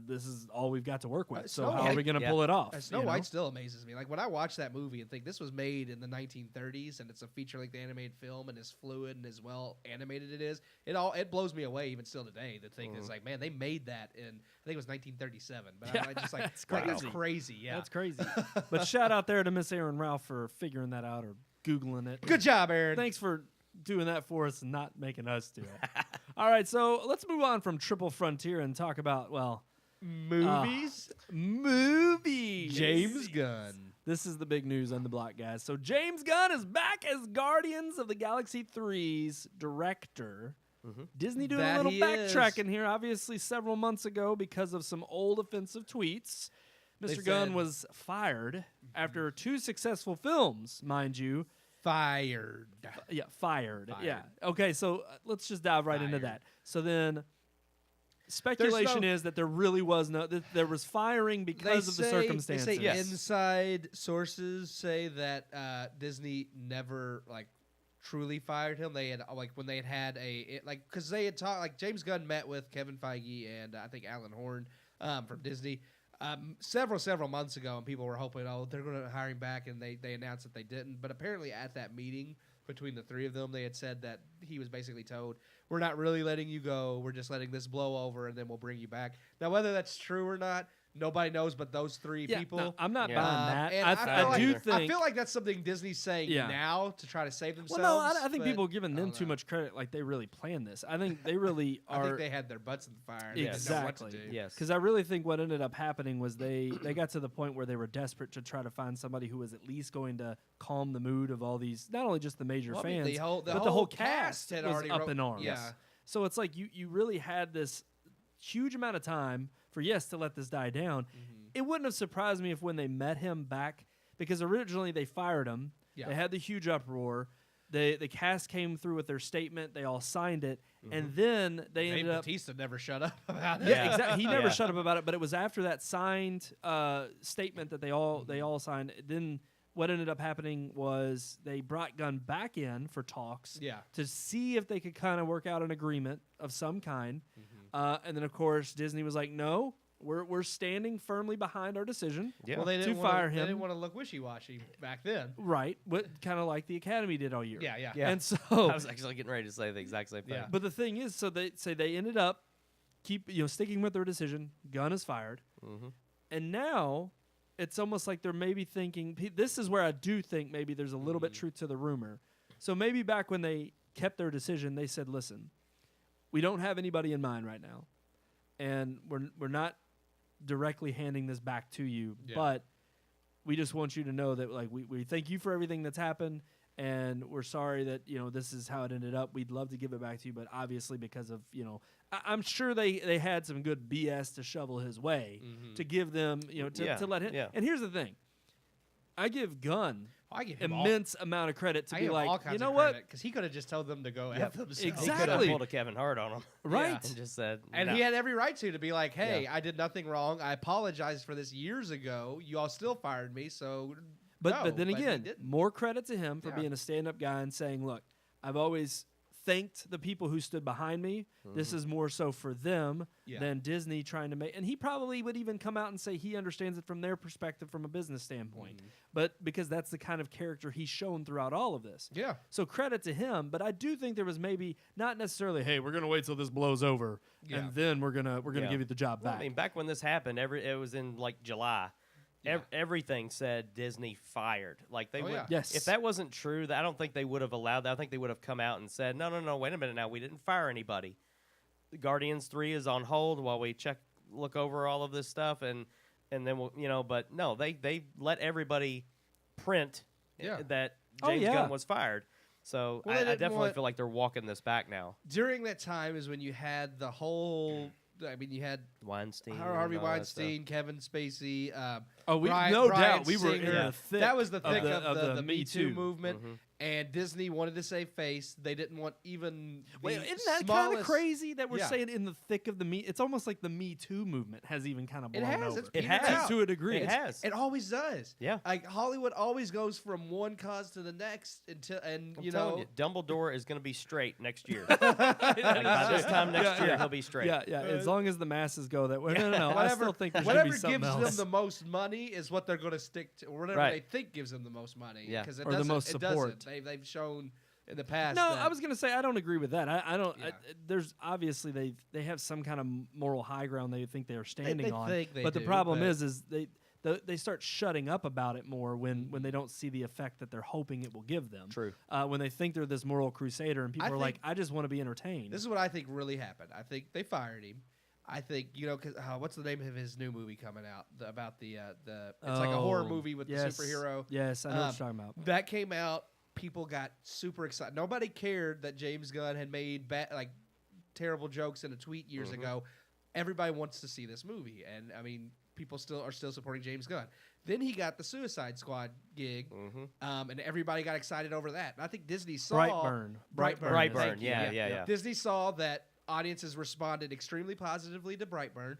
this is all we've got to work with. So Snow how are White- we going to yeah. pull it off? Snow you know? White still amazes me. Like when I watch that movie and think this was made in the 1930s and it's a feature-length animated film and as fluid and as well animated it is, it blows me away even still today to think it's like, man, they made that in I think it was 1937. But Yeah, I'm just like that's that's crazy. crazy. Yeah, That's crazy. But shout out there to Miss Aaron Ralph for figuring that out or Googling it. good job, Aaron. Thanks for doing that for us and not making us do it. All right, so let's move on from Triple Frontier and talk about, well, Movies. movies. James Gunn. This is the big news on the block, guys. So James Gunn is back as Guardians of the Galaxy 3's director. Disney doing That a little he is. backtracking here. Obviously, several months ago, because of some old offensive tweets, They Mr. Gunn said- was fired after 2 successful films, mind you. Fired. Yeah, fired. Fired. Yeah. Okay, so let's just dive right into Fired. that. So then, speculation is that there really was that there was firing because of the circumstances. They say Yes. inside sources say that Disney never like truly fired him. They had like when they had because they had talked like James Gunn met with Kevin Feige and I think Alan Horn from Disney several months ago, and people were hoping they're going to hire him back, and they announced that they didn't. But apparently at that meeting between the three of them, they had said that he was basically told, we're not really letting you go. We're just letting this blow over, and then we'll bring you back. Now, whether that's true or not, nobody knows but those three Yeah, people. no, I'm not Yeah. buying that. And I do think. I feel like that's something Disney's saying Yeah. now to try to save themselves. well, no, I think but people are giving I them don't too know. much credit. Like they really planned this. I think they really I are. think they had their butts in the fire. And they didn't know what to Exactly. do. Yes. Because I really think what ended up happening was they got to the point where they were desperate to try to find somebody who was at least going to calm the mood of all these, not only just the major Well, I mean, fans, the whole but the whole cast had was already up in arms. Yeah. So it's like you really had this huge amount of time for to let this die down. It wouldn't have surprised me if when they met him back, because originally they fired him, Yeah. they had the huge uproar. The cast came through with their statement. They all signed it, and then they Dave ended up. Bautista never shut up about it. Yeah, exactly. He never Yeah. shut up about it, but it was after that signed statement that they all signed. Then what ended up happening was they brought Gunn back in for talks Yeah. to see if they could kind of work out an agreement of some kind. And then of course Disney was like, "No, we're standing firmly behind our decision." Yeah. Well, they To didn't fire wanna, They him. didn't want to look wishy-washy back then. Right, but kind of like the Academy did all year. Yeah, yeah. Yeah. And so, I was actually getting ready to say the exact same thing. Yeah. but the thing is, so they say they ended up sticking with their decision. Gunn is fired. And now it's almost like they're maybe thinking, this is where I do think maybe there's a little bit truth to the rumor. So maybe back when they kept their decision, they said, listen, we don't have anybody in mind right now, and we're not directly handing this back to you, but we just want you to know that like we thank you for everything that's happened, and we're sorry that this is how it ended up. We'd love to give it back to you, but obviously because of I'm sure they had some good BS to shovel his way to give them to let him. And here's the thing, I give Gunn immense amount of credit to be like, you know what? Because he could have just told them to go F themselves. He could have Exactly. pulled a Kevin Hart on him. Right. And just said, And no. he had every right to be like, hey, I did nothing wrong. I apologized for this years ago. You all still fired me, so But then he again, didn't. more credit to him for Yeah. being a stand-up guy and saying, look, I've always thanked the people who stood behind me. This is more so for them than Disney trying to make. And he probably would even come out and say he understands it from their perspective from a business standpoint. But because that's the kind of character he's shown throughout all of this. Yeah. So credit to him, but I do think there was maybe not necessarily, hey, we're going to wait till this blows over and then we're going to give you the job Well, back. I mean, back when this happened, it was in like July. Everything said Disney fired. Like they would. Yes. If that wasn't true, I don't think they would have allowed that. I think they would have come out and said, no, wait a minute now. We didn't fire anybody. Guardians 3 is on hold while we look over all of this stuff, and then we'll, but no, they let everybody print that James Gunn was fired. So Well, I definitely feel like they're walking this back now. During that time is when you had the whole. I mean, you had Weinstein, Harvey and all that stuff. Weinstein, Kevin Spacey. Bryan doubt we were in the thick. That was the thick of the Me Too Too movement, and Disney wanted to save face. They didn't want even. Wait, the isn't that kind smallest- of crazy that we're Yeah. saying in the thick of the Me? It's almost like the Me Too movement has even kind of blown has. over. It's It petered has. out. To a degree. It has. It always does. Yeah. Like Hollywood always goes from one cause to the next until, and I'm you telling know, you, Dumbledore is going to be straight next year. Like, by this time next year, he'll be straight. Yeah. As long as the masses go that way. No. I whatever, still think there should whatever be something gives else. them the most money is what they're going to stick to, or whatever Right. they think gives them the most money. Yeah. because it Or the doesn't. most it support. doesn't. They've shown in the past. No, that, I was gonna say I don't agree with that. I don't. Yeah. There's obviously they have some kind of moral high ground they think they're standing they on. think they but the do, problem but- is they start shutting up about it more when they don't see the effect that they're hoping it will give them. True. When they think they're this moral crusader and people I are like, think- I just want to be entertained. This is what I think really happened. I think they fired him. I think because what's the name of his new movie coming out about the it's like a horror movie with the superhero. Yes, I know what you're talking about. That came out. People got super excited. Nobody cared that James Gunn had made terrible jokes in a tweet years ago. Everybody wants to see this movie, and I mean, people are still supporting James Gunn. Then he got the Suicide Squad gig, and everybody got excited over that. And I think Disney saw Brightburn. Brightburn. Thank you. Yeah. Disney saw that audiences responded extremely positively to Brightburn.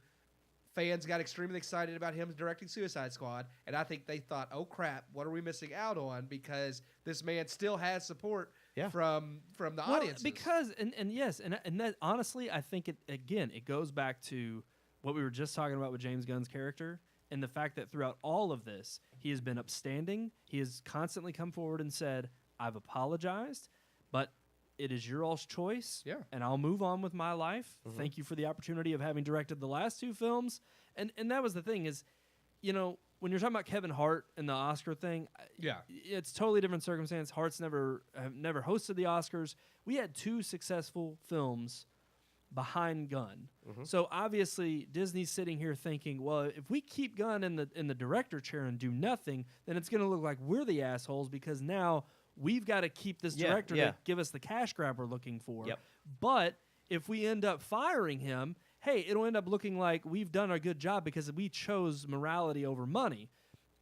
Fans got extremely excited about him directing Suicide Squad, and I think they thought, "Oh crap, what are we missing out on?" Because this man still has support from the audience. Because and yes, and that honestly, I think it goes back to what we were just talking about with James Gunn's character and the fact that throughout all of this, he has been upstanding. He has constantly come forward and said, "I've apologized, but it is your all's choice, and I'll move on with my life. Thank you for the opportunity of having directed the last two films." And that was the thing is, when you're talking about Kevin Hart and the Oscar thing, it's totally different circumstance. Hart's never hosted the Oscars. We had two successful films behind Gunn. So obviously Disney's sitting here thinking, well, if we keep Gunn in the director chair and do nothing, then it's going to look like we're the assholes because now we've got to keep this director to give us the cash grab we're looking for. But if we end up firing him, hey, it'll end up looking like we've done a good job because we chose morality over money.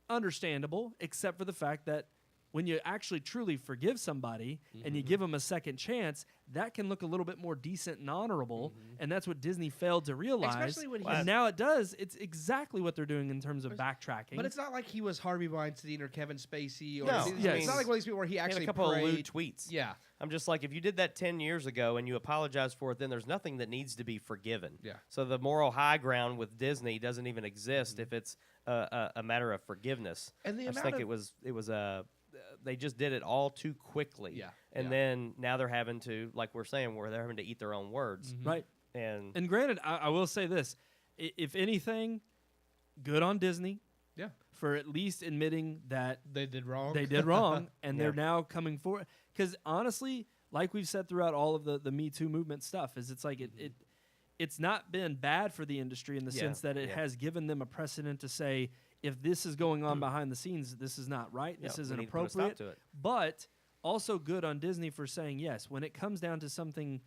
Understandable, except for the fact that when you actually truly forgive somebody and you give them a second chance, that can look a little bit more decent and honorable, and that's what Disney failed to realize. Especially when and now it does. It's exactly what they're doing in terms of backtracking. But it's not like he was Harvey Weinstein or Kevin Spacey. Or No. it's not like one of these people where he He had actually a couple of lewd prayed. tweets. Yeah. I'm just like, if you did that 10 years ago and you apologize for it, then there's nothing that needs to be forgiven. Yeah. So the moral high ground with Disney doesn't even exist if it's a matter of forgiveness. And the I just amount think of- it was they just did it all too quickly. Yeah. And then now they're having to, like we're saying, where they're having to eat their own words. right. And And granted, I will say this. If anything, good on Disney. Yeah. For at least admitting that They did wrong. they did wrong, and they're now coming forward. Because honestly, like we've said throughout all of the Me Too movement stuff, is it's like it's not been bad for the industry in the sense that it has given them a precedent to say, if this is going on behind the scenes, this is not right, this isn't appropriate. But also good on Disney for saying, yes, when it comes down to something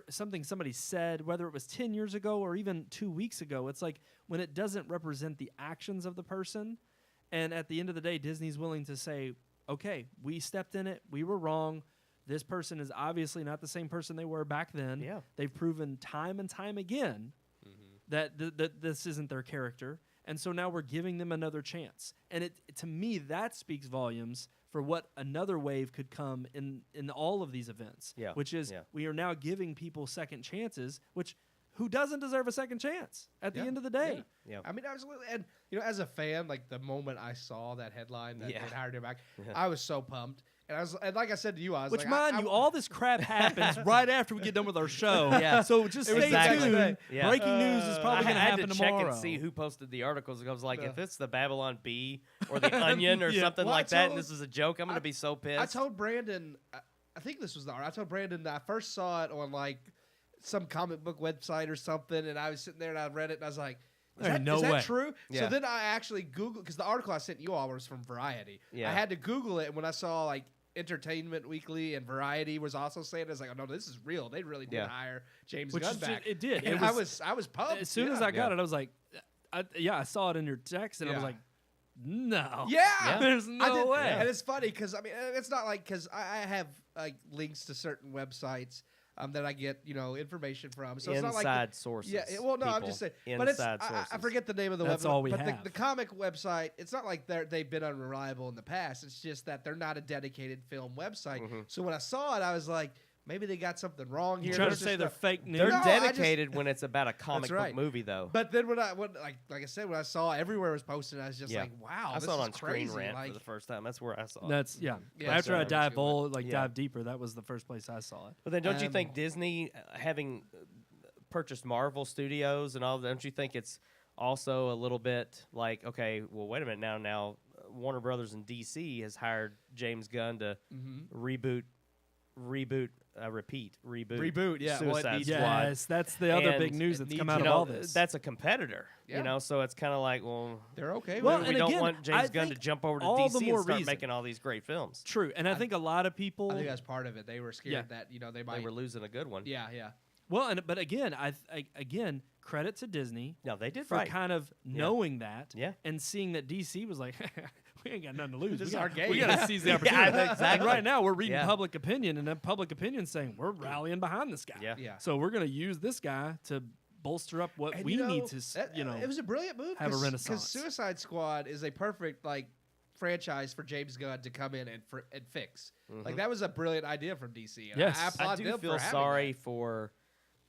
somebody said, whether it was 10 years ago or even 2 weeks ago, it's like when it doesn't represent the actions of the person, and at the end of the day, Disney's willing to say, okay, we stepped in it, we were wrong, this person is obviously not the same person they were back then. Yeah. They've proven time and time again that this isn't their character. And so now we're giving them another chance. And to me, that speaks volumes for what another wave could come in all of these events, which is we are now giving people second chances, which who doesn't deserve a second chance at the end of the day? Yeah. I mean, absolutely. And, as a fan, like the moment I saw that headline that they hired him back, I was so pumped. And like I said to you, I was which, like... mind you, all this crap happens right after we get done with our show. So just stay tuned. Breaking news is probably going to happen tomorrow. I had to check and see who posted the articles. I was like, if it's the Babylon Bee or the Onion or something like that, and this is a joke, I'm going to be so pissed. I told Brandon, I think this was the art. I told Brandon that I first saw it on like some comic book website or something, and I was sitting there and I read it, and I was like, is that true? So then I actually Googled, because the article I sent you all was from Variety. I had to Google it, and when I saw like Entertainment Weekly and Variety was also saying, I was like, oh no, this is real. They really did hire James Gunn back. It did. And I was pumped. As soon as I got it, I was like, I saw it in your text, and I was like, no. There's no way. And it's funny because, I mean, it's not like, because I have like links to certain websites that I get, information from. So it's not like inside sources. Yeah, well, no, I'm just saying. But it's, I forget the name of the website. That's all we have. But the comic website, it's not like they've been unreliable in the past. It's just that they're not a dedicated film website. So when I saw it, I was like, maybe they got something wrong here. You're trying to say they're fake news? They're dedicated when it's about a comic book movie, though. But then when I said, when I saw everywhere was posted, I was just like, wow, I this saw it is on crazy. Screen Rant for the first time. That's where I saw it. That's after I dive deeper, that was the first place I saw it. But then don't you think Disney, having purchased Marvel Studios and all that, don't you think it's also a little bit like, okay, well, wait a minute now Warner Brothers and DC has hired James Gunn to reboot, Suicide Squad. Yes, that's the other big news that's come out of all this. That's a competitor, so it's kind of like, well, they're okay. Well, we don't want James Gunn to jump over to DC and start making all these great films. True, and I think a lot of people. I think that's part of it. They were scared that they were losing a good one. Yeah. Well, but again, again, credit to Disney. No, they did for kind of knowing that, and seeing that DC was like, we ain't got nothing to lose. This is our game. We got to seize the opportunity. Exactly. And right now, we're reading public opinion, and then public opinion saying we're rallying behind this guy. So we're going to use this guy to bolster up what we need to. It was a brilliant move. Have a renaissance. Because Suicide Squad is a perfect franchise for James Gunn to come in and fix. Like that was a brilliant idea from DC. And yes, I applaud do them feel for sorry for.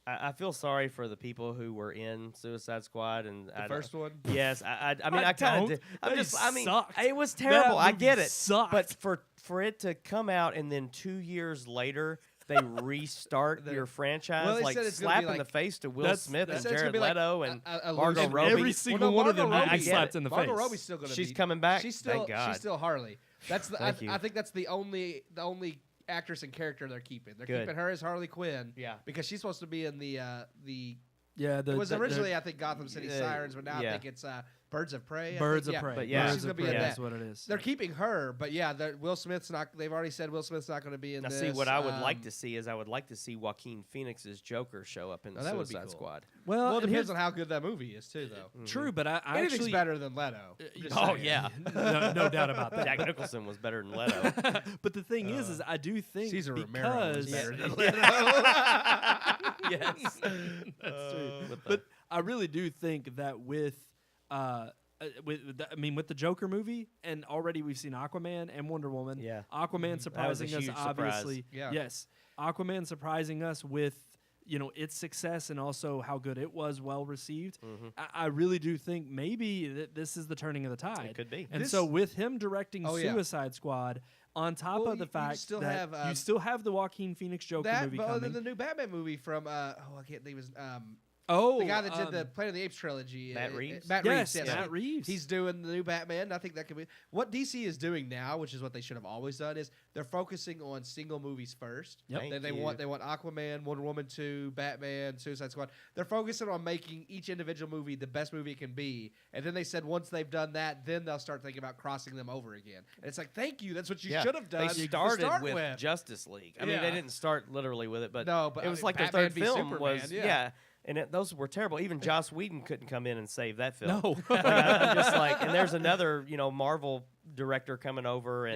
I feel sorry for the people who were in Suicide Squad and the first one. Yes, I mean I kind of. Sucked. It was terrible. I get it, sucked. but for it to come out and then 2 years later they restart your franchise, slap in the face to Will Smith and Jared Leto and Margot Robbie. Every single one of them slapped in the face. Margot Robbie's still going to be. She's coming back. Thank God. She's still Harley. That's I think that's the only actress and character they're keeping. They're keeping her as Harley Quinn. Yeah. Because she's supposed to be in the it was originally I think Gotham City Sirens, but now I think it's Birds of Prey. Birds of Prey. But she's gonna be in that. That's what it is. They're keeping her, but Will Smith's not. They've already said Will Smith's not going to be in this. See, what I would like to see is Joaquin Phoenix's Joker show up in the Suicide Squad. Well, it depends on how good that movie is too, though. True, but I anything's actually better than Leto. Yeah, no doubt about that. Jack Nicholson was better than Leto. But the thing is I do think Caesar Romero was better than Leto. Yes, that's true. But I really do think that with the Joker movie, and already we've seen Aquaman and Wonder Woman. Yeah. Aquaman surprising us, obviously. Yeah. Yes. Aquaman surprising us with, its success and also how good it was, well received. I really do think maybe this is the turning of the tide. It could be. And so with him directing Suicide Squad, on top of the fact that you still have the Joaquin Phoenix Joker movie coming. The new Batman movie from I can't think of his Oh, the guy that did the Planet of the Apes trilogy. Matt Reeves? Matt Yes, Reeves. Matt Reeves. He's doing the new Batman. I think that could be what DC is doing now, which is what they should have always done. Is they're focusing on single movies first. Yep. Thank Then they you. want Aquaman, Wonder Woman 2, Batman, Suicide Squad. They're focusing on making each individual movie the best movie it can be. And then they said once they've done that, then they'll start thinking about crossing them over again. And it's like, thank you. That's what you should have done. They to started start with Justice League. I mean, Yeah. they didn't start literally with it, but No, but it was I mean, like their Batman third v film Superman, was yeah. and those were terrible. Even Joss Whedon couldn't come in and save that film. No. Like, I'm just like, and there's another Marvel director coming over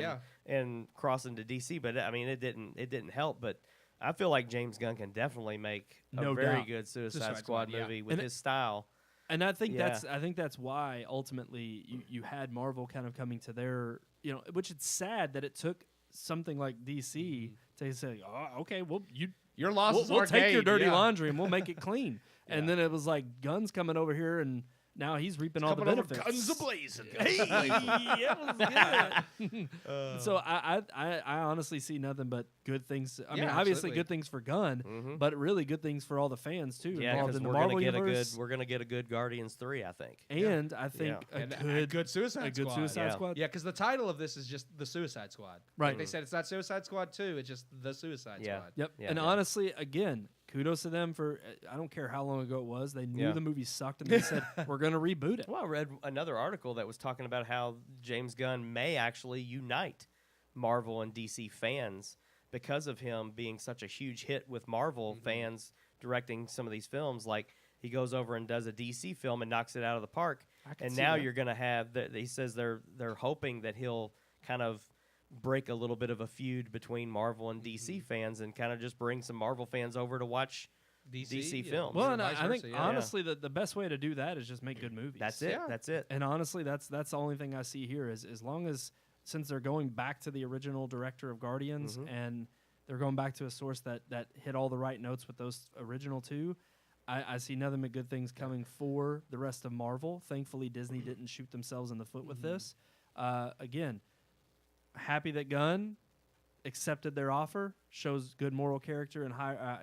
and crossing to DC, but I mean it didn't help. But I feel like James Gunn can definitely make No a very doubt. good Suicide Suicide Squad Squad, yeah. movie with And his style. And I think Yeah. that's why ultimately you had Marvel kind of coming to their which it's sad that it took something like DC to say, oh, okay, well Your losses we'll are take your gained, dirty yeah. laundry and we'll make it clean. And then it was like Guns coming over here and now he's reaping all the Coming over benefits. guns a-blazing. Hey, it was good. So I honestly see nothing but good things. I mean, Yeah, obviously absolutely. good things for Gunn, but really good things for all the fans too Yeah, involved because in the we're Marvel gonna get universe. we're gonna get a good Guardians 3, I think. And I think Yeah. a good Suicide Squad. Suicide Yeah. Squad. Yeah, because the title of this is just the Suicide Squad. Right. Like they said it's not Suicide Squad 2, it's just the Suicide Yeah. Squad. Yep. Yeah. And Yeah. honestly, again, kudos to them for I don't care how long ago it was. They knew Yeah. the movie sucked and they said we're going to reboot it. Well, I read another article that was talking about how James Gunn may actually unite Marvel and DC fans because of him being such a huge hit with Marvel fans directing some of these films. Like he goes over and does a DC film and knocks it out of the park, I can and see now that. you're going to have he says they're hoping that he'll kind of break a little bit of a feud between Marvel and DC fans and kind of just bring some Marvel fans over to watch DC yeah. films. Well, and Vice I think versa, yeah. honestly the best way to do that is just make good movies. That's it. Yeah. That's it. And honestly, that's the only thing I see here is as long as since they're going back to the original director of Guardians and they're going back to a source that hit all the right notes with those original two, I see nothing but good things coming for the rest of Marvel. Thankfully, Disney didn't shoot themselves in the foot with this. Again, happy that Gunn accepted their offer, shows good moral character and high,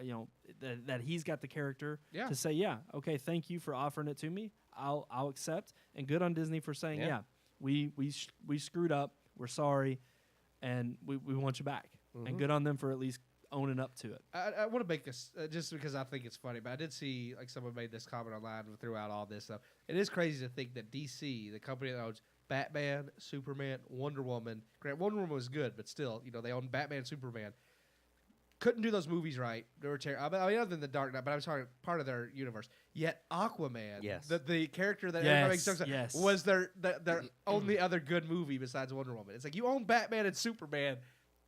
that he's got the character Yeah. to say, yeah, okay, thank you for offering it to me. I'll accept. And good on Disney for saying, Yeah. we screwed up. We're sorry, and we want you back. And good on them for at least owning up to it. I want to make this just because I think it's funny, but I did see like someone made this comment online throughout all this stuff. It is crazy to think that DC, the company that owns Batman, Superman, Wonder Woman. Grant, Wonder Woman was good, but still, they own Batman, Superman. Couldn't do those movies right. They were terrible. I mean, other than the Dark Knight, but I was talking part of their universe. Yet Aquaman, Yes. the character that Yes, everybody makes jokes about, yes. was their only other good movie besides Wonder Woman. It's like you own Batman and Superman,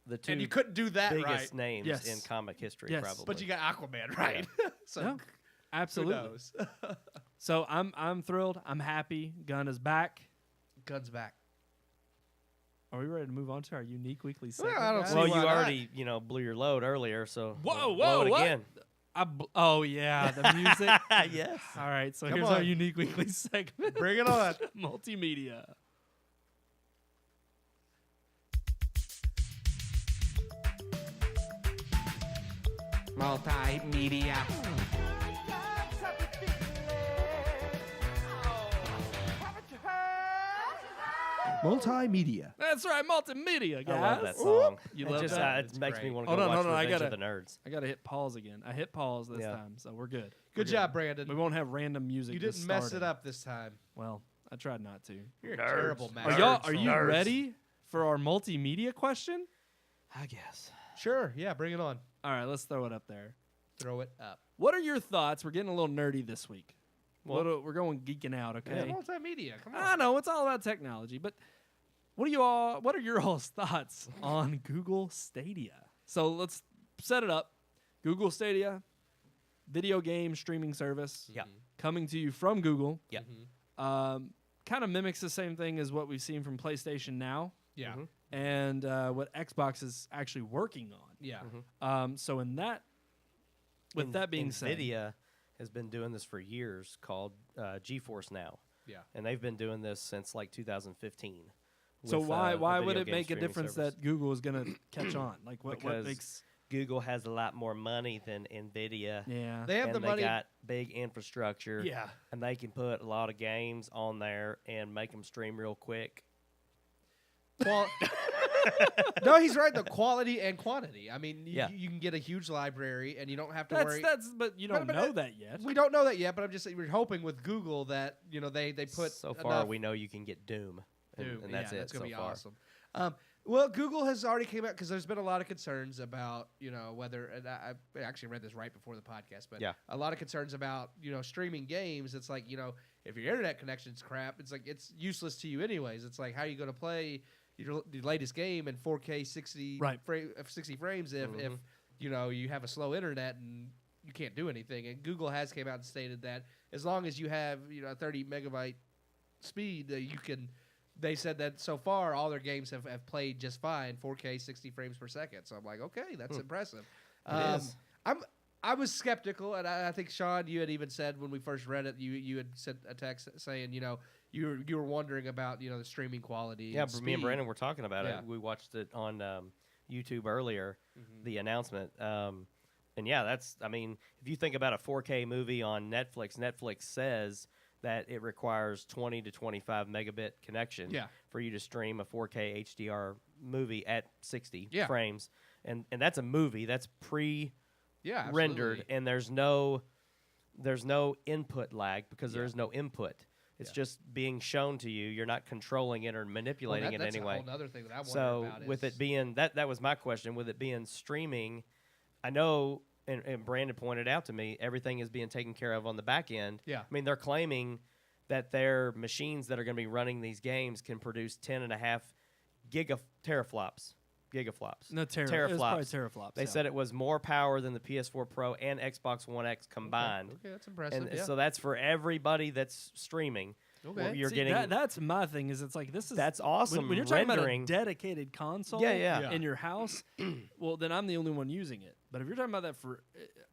The two and you couldn't do that biggest right. names Yes. in comic history, Yes. probably. But you got Aquaman right. So No, who absolutely. knows? So I'm thrilled. I'm happy. Gunn is back. Guns back. Are we ready to move on to our unique weekly Well, segment? I don't guys? see well, why you not. already blew your load earlier, so Whoa, blow it what? again. Oh yeah, the music. Yes. All right, so Come here's our on. unique weekly segment. Bring it on. Multimedia. Multimedia. Multimedia. That's right, multimedia, guys. I love that song. You it love just, that? it It's makes me great. want to Hold go on, watch hold on, I Revenge of gotta- the Nerds. I gotta hit pause again. I hit pause this Yeah. time, so we're good. We're Good job, Brandon. We won't have random music. You just didn't mess it starting. up this time. Well, I tried not to. You're a terrible Nerds. master. Are you Nerds. ready for our multimedia question? I guess. Sure. Yeah, bring it on. All right, let's throw it up there. Throw it up. What are your thoughts? We're getting a little nerdy this week. Well- We're going geeking out, okay? Yeah, multimedia. Come I on. know it's all about technology, but what are your all's thoughts on Google Stadia? So let's set it up. Google Stadia, video game streaming service, Yeah. coming to you from Google. Yeah. Kind of mimics the same thing as what we've seen from PlayStation Now Yeah. and what Xbox is actually working on. Yeah. So in that, with that being said, NVIDIA has been doing this for years, called GeForce Now, Yeah. and they've been doing this since like 2015. so with, why a would video it game make a streaming difference service. that Google is going to catch on? Like what Because makes Google has a lot more money than NVIDIA. Yeah. They have and the they money. got big infrastructure. Yeah. And they can put a lot of games on there and make them stream real quick. No, he's right. The quality and quantity. I mean, Yeah. you can get a huge library, and you don't have to That's worry. but you don't But know that yet. We don't know that yet, but I'm just saying we're hoping with Google that they put So far, enough. we know you can get Doom. And that's yeah, it That's gonna so be far. awesome. Well, Google has already came out because there's been a lot of concerns about whether. And I actually read this right before the podcast, but Yeah. a lot of concerns about streaming games. It's like if your internet connection's crap, it's like it's useless to you anyways. It's like how are you going to play your latest game in 4K 60 60 frames if you have a slow internet and you can't do anything. And Google has came out and stated that as long as you have a 30 megabyte speed, you can. They said that so far all their games have played just fine, 4K 60 frames per second. So I'm like, okay, that's impressive. It is. I was skeptical, and I think Sean, you had even said when we first read it, you had sent a text saying you were wondering about the streaming quality. Yeah, and me and speed. Brandon were talking about Yeah. it. We watched it on YouTube earlier, the announcement. And yeah, if you think about a 4K movie on Netflix, Netflix says that it requires 20 to 25 megabit connection for you to stream a 4K HDR movie at 60 frames. And that's a movie. That's pre-rendered, absolutely. and there's no input lag because there is no input. It's just being shown to you. You're not controlling it or manipulating it that's anyway. a whole other thing that I wonder So about. with it being that was my question. With it being streaming, I know, and Brandon pointed out to me, everything is being taken care of on the back end. Yeah. I mean, they're claiming that their machines that are going to be running these games can produce 10.5 teraflops. No, teraflops. It was probably teraflops. They said it was more power than the PS4 Pro and Xbox One X combined. Okay, that's impressive. And so that's for everybody that's streaming. Okay. You're See, getting that's my thing. Is it's like this is that's awesome. When you're talking rendering. about a dedicated console, Yeah. in your house, well, then I'm the only one using it. But if you're talking about that for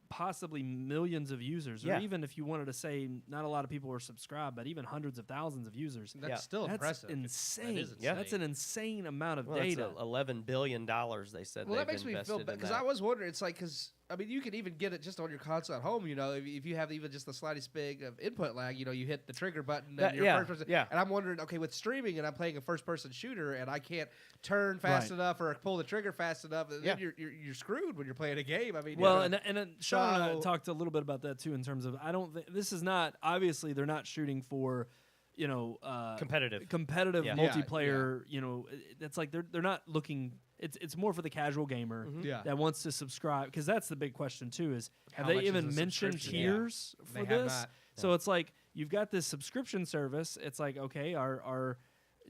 possibly millions of users, or even if you wanted to say not a lot of people are subscribed, but even hundreds of thousands of users, that's still that's impressive. insane. That is Yeah. That's an insane amount of Well, data. it's $11 billion. They said. Well, that they've makes me invested feel in bad because that. I was wondering. It's like you can even get it just on your console at home. If you have even just the slightest bit of input lag, you hit the trigger button and you're first person. Yeah. And I'm wondering, okay, with streaming and I'm playing a first person shooter and I can't turn fast enough or pull the trigger fast enough, then you're screwed when you're playing a game. I mean, well, and Sean and I talked a little bit about that too in terms of I don't think this is not obviously they're not shooting for competitive competitive multiplayer. It's like they're not looking. It's more for the casual gamer that wants to subscribe because that's the big question too. Is have How they much is even the mentioned subscription? tiers for They have this? not. So it's like you've got this subscription service. It's like okay, our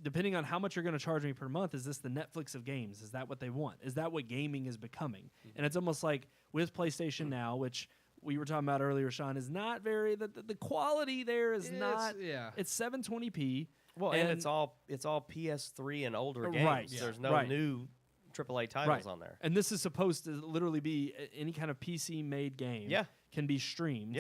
depending on how much you're going to charge me per month, is this the Netflix of games? Is that what they want? Is that what gaming is becoming? And it's almost like with PlayStation Now, which we were talking about earlier, Sean, is not very the quality there is not. It's 720p. Well, and it's all PS3 and older games. Right. There's no new AAA titles on there. And this is supposed to literally be any kind of PC made game. Can be streamed.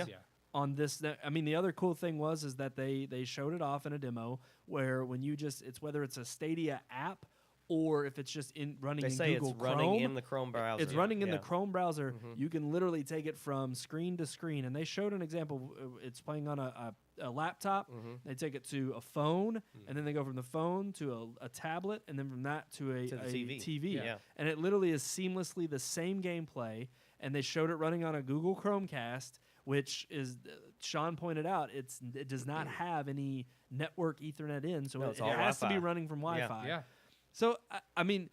On this, I mean, the other cool thing is that they showed it off in a demo where when you it's whether it's a Stadia app or if it's just running in Google Chrome. Running in the Chrome browser. It's running in the Chrome browser. You can literally take it from screen to screen. And they showed an example. It's playing on a laptop. They take it to a phone, and then they go from the phone to a tablet, and then from that to a TV. Yeah. And it literally is seamlessly the same gameplay. And they showed it running on a Google Chromecast, which is Sean pointed out it does not have any network Ethernet in, so it has to be running from Wi-Fi. Yeah. So I mean,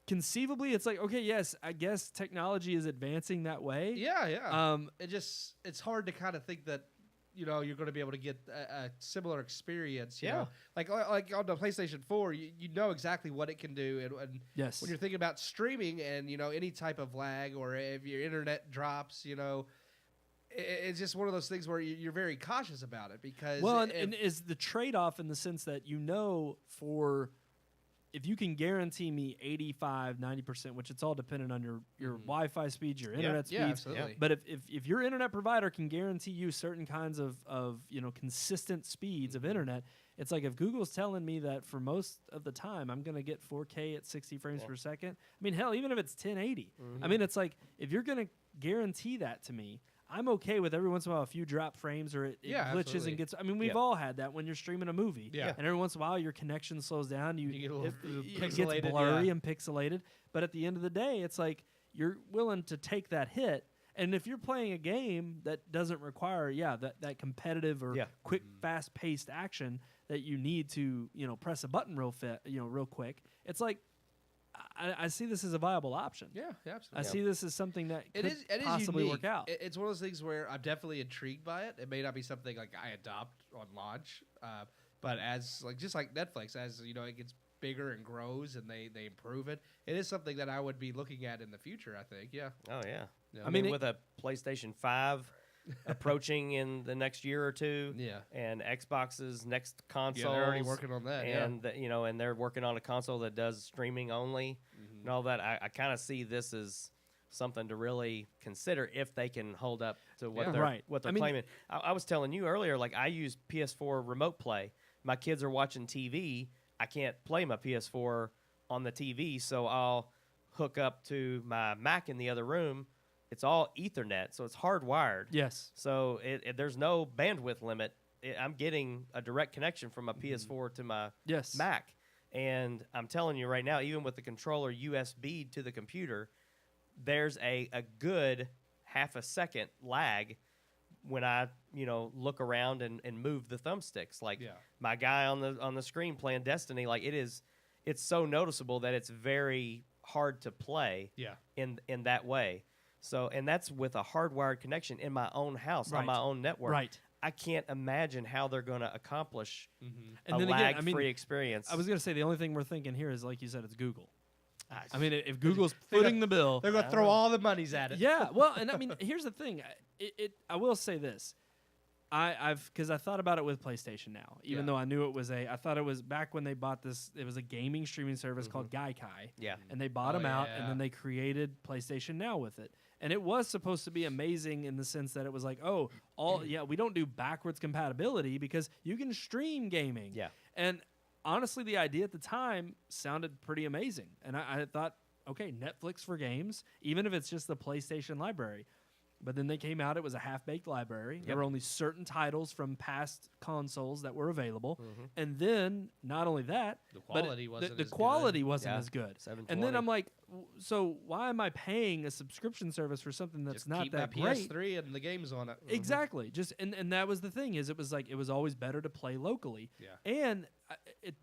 conceivably, it's like okay, yes, I guess technology is advancing that way. Yeah. It's hard to kind of think that you're going to be able to get a similar experience. You know? Like on the PlayStation 4, you know exactly what it can do, and yes, when you're thinking about streaming and any type of lag or if your internet drops, it's just one of those things where you're very cautious about it because and is the trade-off in the sense that for if you can guarantee me 85, 90%, which it's all dependent on your Wi-Fi speeds, your internet speeds. Yeah, absolutely. But if your internet provider can guarantee you certain kinds of consistent speeds of internet, it's like if Google's telling me that for most of the time I'm going to get 4K at 60 frames per second. I mean, hell, even if it's 1080. I mean, it's like if you're going to guarantee that to me, I'm okay with every once in a while a few drop frames or it glitches absolutely. and gets. I mean, we've all had that when you're streaming a movie. Yeah. And every once in a while your connection slows down. You get a little it pixelated, gets blurry and pixelated. But at the end of the day, it's like you're willing to take that hit. And if you're playing a game that doesn't require, that competitive or quick, fast-paced action that you need to, press a button real quick, it's like I see this as a viable option. Yeah, absolutely. I see this as something that could it possibly unique. work out. It's one of those things where I'm definitely intrigued by it. It may not be something like I adopt on launch, but as just like Netflix, as it gets bigger and grows and they improve it, it is something that I would be looking at in the future. I think. Yeah. Oh yeah. Yeah. I mean, with a PlayStation 5 approaching in the next year or two, and Xbox's next console, they're already working on that, and and they're working on a console that does streaming only and all that. I kind of see this as something to really consider if they can hold up to what they're claiming. I was telling you earlier, like I use PS4 remote play. My kids are watching TV. I can't play my PS4 on the TV, so I'll hook up to my Mac in the other room. It's all Ethernet, so it's hardwired. Yes. So there's no bandwidth limit. I'm getting a direct connection from my PS4 to my Mac. And I'm telling you right now, even with the controller USB to the computer, there's a good half a second lag when I look around and move the thumbsticks. Like my guy on the screen playing Destiny, like it's so noticeable that it's very hard to play in that way. So, and that's with a hardwired connection in my own house on my own network. Right. I can't imagine how they're going to accomplish and a then lag-free experience. I was going to say the only thing we're thinking here is, like you said, it's Google. I mean, if Google's footing the bill, they're going to throw all the monies at it. Yeah. Well, and I mean, here's the thing. I will say this. Because I thought about it with PlayStation Now, even though I knew it was I thought it was back when they bought this, it was a gaming streaming service called Gaikai. Yeah. And they bought them out, and then they created PlayStation Now with it. And it was supposed to be amazing in the sense that it was like, we don't do backwards compatibility because you can stream gaming. Yeah. And honestly, the idea at the time sounded pretty amazing. And I thought, okay, Netflix for games, even if it's just the PlayStation library. But then they came out, it was a half-baked library. There were only certain titles from past consoles that were available. And then, not only that, the quality wasn't as good. And then I'm like, so why am I paying a subscription service for something that's just not keep that my great? PS3 and the games on it. Exactly. Just and that was the thing, is it was always better to play locally. Yeah. And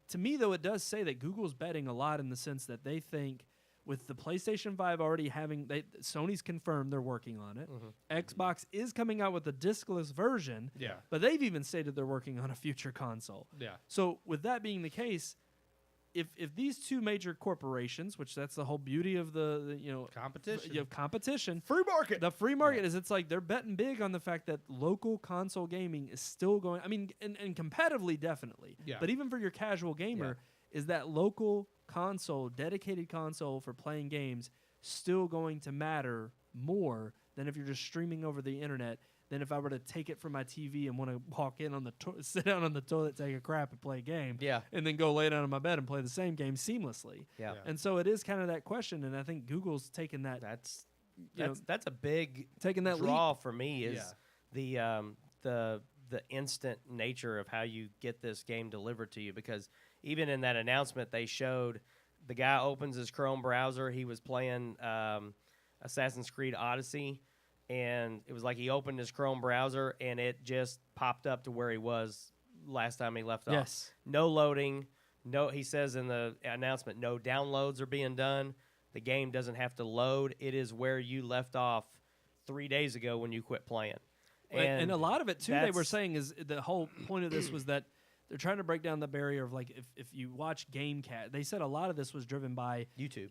to me, though, it does say that Google's betting a lot in the sense that they think, with the PlayStation 5 already having, Sony's confirmed they're working on it. Xbox is coming out with a discless version, but they've even stated they're working on a future console. Yeah. So with that being the case, if these two major corporations, which that's the whole beauty of the competition, you have competition, free market. The free market is, it's like they're betting big on the fact that local console gaming is still going. I mean, and competitively, definitely. Yeah. But even for your casual gamer, is that local console, dedicated console for playing games, still going to matter more than if you're just streaming over the internet than if I were to take it from my TV and want to walk in on sit down on the toilet, take a crap, and play a game, and then go lay down in my bed and play the same game seamlessly. And so it is kind of that question, and I think Google's taken that. That's a big taking that draw leap for me is the instant nature of how you get this game delivered to you, because even in that announcement they showed the guy opens his Chrome browser. He was playing Assassin's Creed Odyssey, and it was like he opened his Chrome browser and it just popped up to where he was last time he left off. No loading. No, he says in the announcement, no downloads are being done. The game doesn't have to load. It is where you left off 3 days ago when you quit playing. And a lot of it, too, they were saying is the whole point of this was that they're trying to break down the barrier of, like, if you watch GameCat, they said a lot of this was driven by YouTube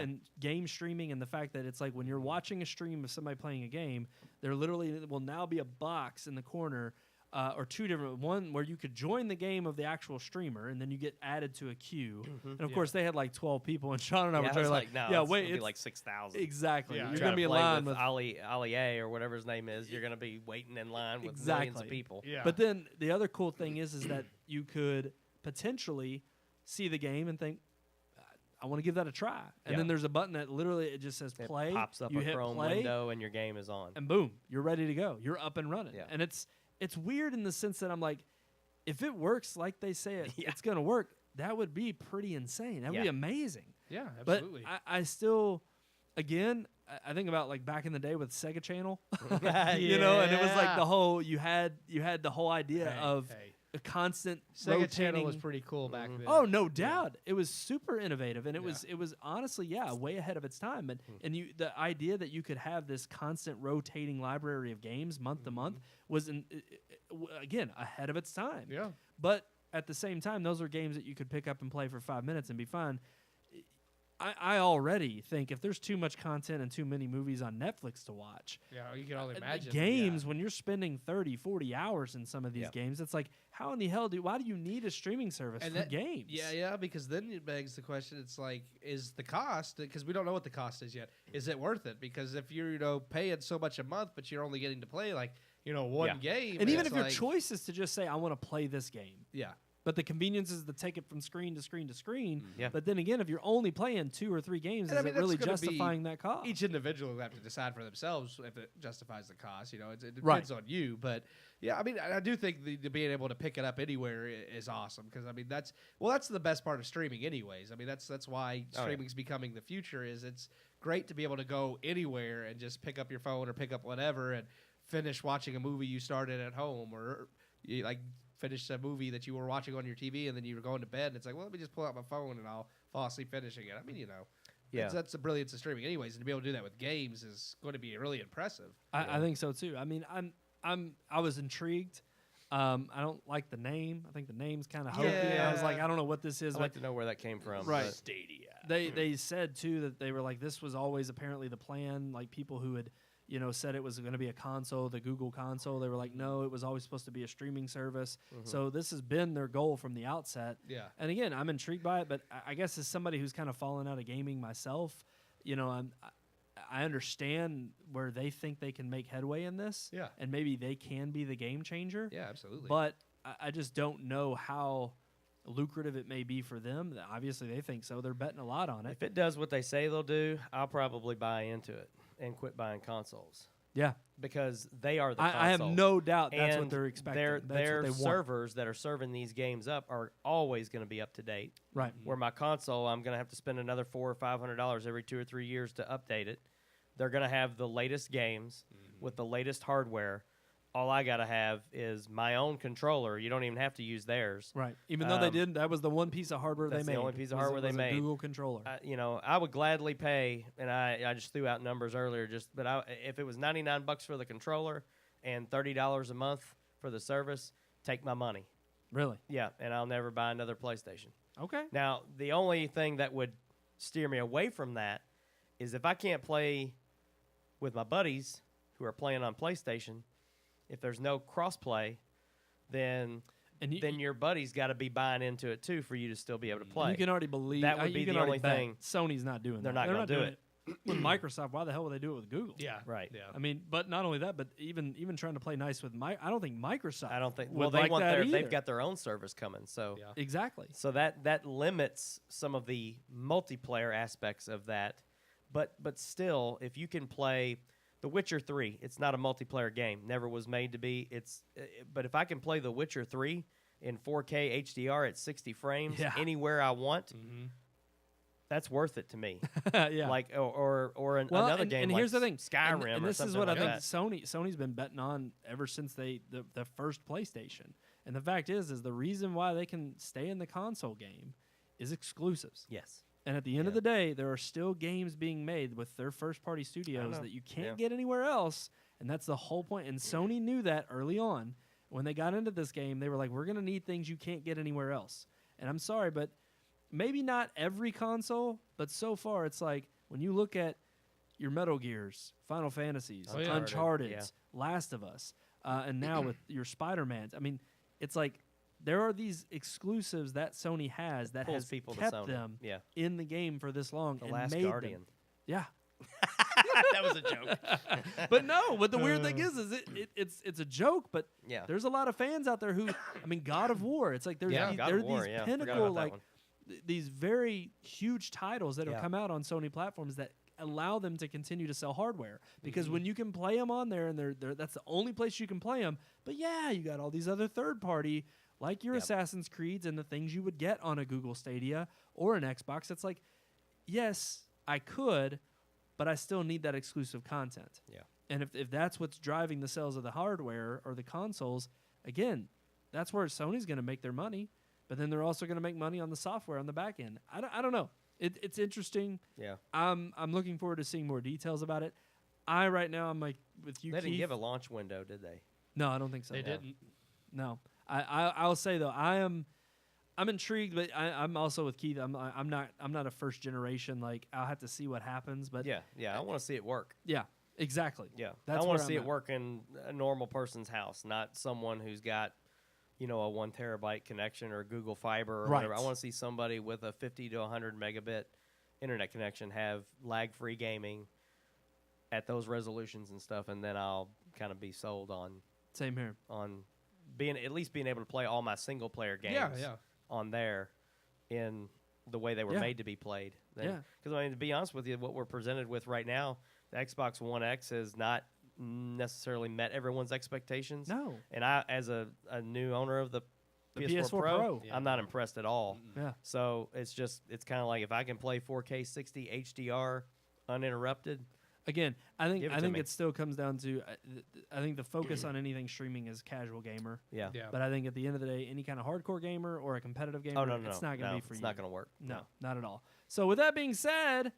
and game streaming, and the fact that it's like when you're watching a stream of somebody playing a game, there literally will now be a box in the corner or two different. One where you could join the game of the actual streamer, and then you get added to a queue. And of course, they had like 12 people, and Sean and I were trying like, no, yeah, it's wait, gonna be it's like 6,000. Exactly. Yeah, You're Trying gonna be to in play line with with Ali A or whatever his name is. You're gonna be waiting in line with millions of people. Yeah. But then the other cool thing is that you could potentially see the game and think, I want to give that a try. And Yeah. then there's a button that literally it just says It play. pops up you a hit Chrome play, window and your game is on. and boom, you're ready to go. You're up and running. Yeah. And it's weird in the sense that I'm like, if it works like they say Yeah. it's going to work, that would be pretty insane. That would be Yeah. amazing. Yeah, absolutely. But I still, again, I think about like back in the day with Sega Channel, you know, and it was like Yeah. the whole you had the whole idea Hey, of hey. a constant Sega rotating. Channel was pretty cool back then. Oh, no doubt. It was super innovative, and it was honestly, way ahead of its time. And the idea that you could have this constant rotating library of games month to month was again ahead of its time. Yeah. But at the same time, those are games that you could pick up and play for 5 minutes and be fine. I already think if there's too much content and too many movies on Netflix to watch, Yeah, you can only imagine. games, when you're spending 30, 40 hours in some of these Yeah. games, it's like, how in the hell why do you need a streaming service And for that- games? Yeah, because then it begs the question. It's like, is the cost? Because we don't know what the cost is yet. Is it worth it? Because if you're paying so much a month, but you're only getting to play like one Yeah. game, And even it's if your like- choice is to just say, I want to play this game, yeah, but the convenience is to take it from screen to screen to screen. Yeah. But then again, if you're only playing 2 or 3 games, And I is mean, it that's really gonna be justifying that cost? each individual will have to decide for themselves if it justifies the cost. It depends Right. on you, but yeah, I mean, I do think the being able to pick it up anywhere is awesome because I mean that's the best part of streaming, anyways. I mean that's why Oh, yeah. streaming's becoming the future. Is it's great to be able to go anywhere and just pick up your phone or pick up whatever and finish watching a movie you started at home or you finish a movie that you were watching on your TV and then you were going to bed and it's like, well, let me just pull out my phone and I'll fall asleep finishing it. I mean, Yeah. that's the brilliance of streaming, anyways. And to be able to do that with games is going to be really impressive. I think so too. I mean, I was intrigued. I don't like the name. I think the name's kind of hokey. I was like, I don't know what this is. I'd like to know where that came from. Right. but- Stadia. They said too that they were like, this was always apparently the plan. Like people who had said it was going to be a console, the Google console. They were like, no, it was always supposed to be a streaming service. So this has been their goal from the outset. Yeah. And again, I'm intrigued by it, but I guess as somebody who's kind of fallen out of gaming myself, I understand where they think they can make headway in this. Yeah. And maybe they can be the game changer. Yeah, absolutely. But I just don't know how lucrative it may be for them. Obviously, they think so. They're betting a lot on it. If it does what they say they'll do, I'll probably buy into it and quit buying consoles Yeah. because they are the console. I have no doubt that's and what they're expecting. Their That's what they want. servers that are serving these games up are always going to be up to date. Right. Where my console, I'm going to have to spend another $400 or $500 every 2 or 3 years to update it. They're going to have the latest games with the latest hardware. All I got to have is my own controller. You don't even have to use theirs. Right. Even though they didn't, that was the one piece of hardware they that's made. the only piece of Was- hardware they was a made. Google controller. I would gladly pay, and I just threw out numbers earlier. If it was $99 for the controller and $30 a month for the service, take my money. Really? Yeah, and I'll never buy another PlayStation. Okay. Now, the only thing that would steer me away from that is if I can't play with my buddies who are playing on PlayStation. If there's no cross-play, then your buddy's got to be buying into it too for you to still be able to play. You can already believe That would be you can the already only bet thing. Sony's not doing They're that. not gonna do doing it. with Microsoft. Why the hell would they do it with Google? Yeah. Right. Yeah. I mean, but not only that, but even trying to play nice with I don't think Microsoft. I don't think. would Well, they like want that either. they've got their own service coming, so Yeah. Exactly. so that limits some of the multiplayer aspects of that. But still, if you can play The Witcher 3, it's not a multiplayer game. Never was made to be. But if I can play The Witcher 3 in 4K HDR at 60 frames anywhere I want, that's worth it to me. Yeah. Like or another game. And like here's the thing, Skyrim. and or this is something what like I think that. Sony's been betting on ever since the first PlayStation. And the fact is the reason why they can stay in the console game is exclusives. Yes. And at the end of the day, there are still games being made with their first-party studios know. that you can't Yeah. get anywhere else, and that's the whole point. And Sony knew that early on. When they got into this game, they were like, we're going to need things you can't get anywhere else. And I'm sorry, but maybe not every console, but so far it's like when you look at your Metal Gears, Final Fantasies, Oh, yeah. Uncharted, Yeah. Last of Us, and now with your Spider-Mans. I mean, it's like there are these exclusives that Sony has that Pulls has people to kept Sony. them Yeah. in the game for this long. The and Last made Guardian. Them. Yeah. That was a joke. But no, but the weird thing is it's a joke, but Yeah. there's a lot of fans out there who, I mean, God of War. It's like there's Yeah, these, God there of are War, these yeah. Forgot pinnacle about that like one. these very huge titles that Yeah. have come out on Sony platforms that allow them to continue to sell hardware because when you can play them on there and they're that's the only place you can play them. But yeah, you got all these other third party like your Yep. Assassin's Creeds and the things you would get on a Google Stadia or an Xbox. It's like, yes, I could, but I still need that exclusive content. Yeah. And if that's what's driving the sales of the hardware or the consoles, again, that's where Sony's going to make their money. But then they're also going to make money on the software on the back end. I don't know. It's interesting. Yeah. I'm looking forward to seeing more details about it. Right now I'm like with you, They didn't Keith. give a launch window, did they? No, I don't think so. They didn't. No, I'll say though I'm intrigued, but I'm also with Keith. I'm not a first generation. Like I'll have to see what happens. But Yeah. I want to see it work. yeah, exactly. Yeah. That's I want where to see I'm it at. work in a normal person's house, not someone who's got, a 1 terabyte connection or Google Fiber or Right. whatever. I want to see somebody with a 50 to 100 megabit internet connection have lag-free gaming at those resolutions and stuff, and then I'll kind of be sold on Same here. being able to play all my single player games Yeah. on there in the way they were Yeah. made to be played. Yeah. Because I mean, to be honest with you, what we're presented with right now, the Xbox One X has not necessarily met everyone's expectations. No. And I, as a new owner of the PS4 Pro. I'm not impressed at all. Yeah. So it's kind of like if I can play 4K 60 HDR uninterrupted. Again, I think Give it to me. it still comes down to I think the focus on anything streaming is casual gamer. Yeah. Yeah. But I think at the end of the day, any kind of hardcore gamer or a competitive gamer, Oh no, it's not going to be for it's you. not going to work. No, not at all. So with that being said,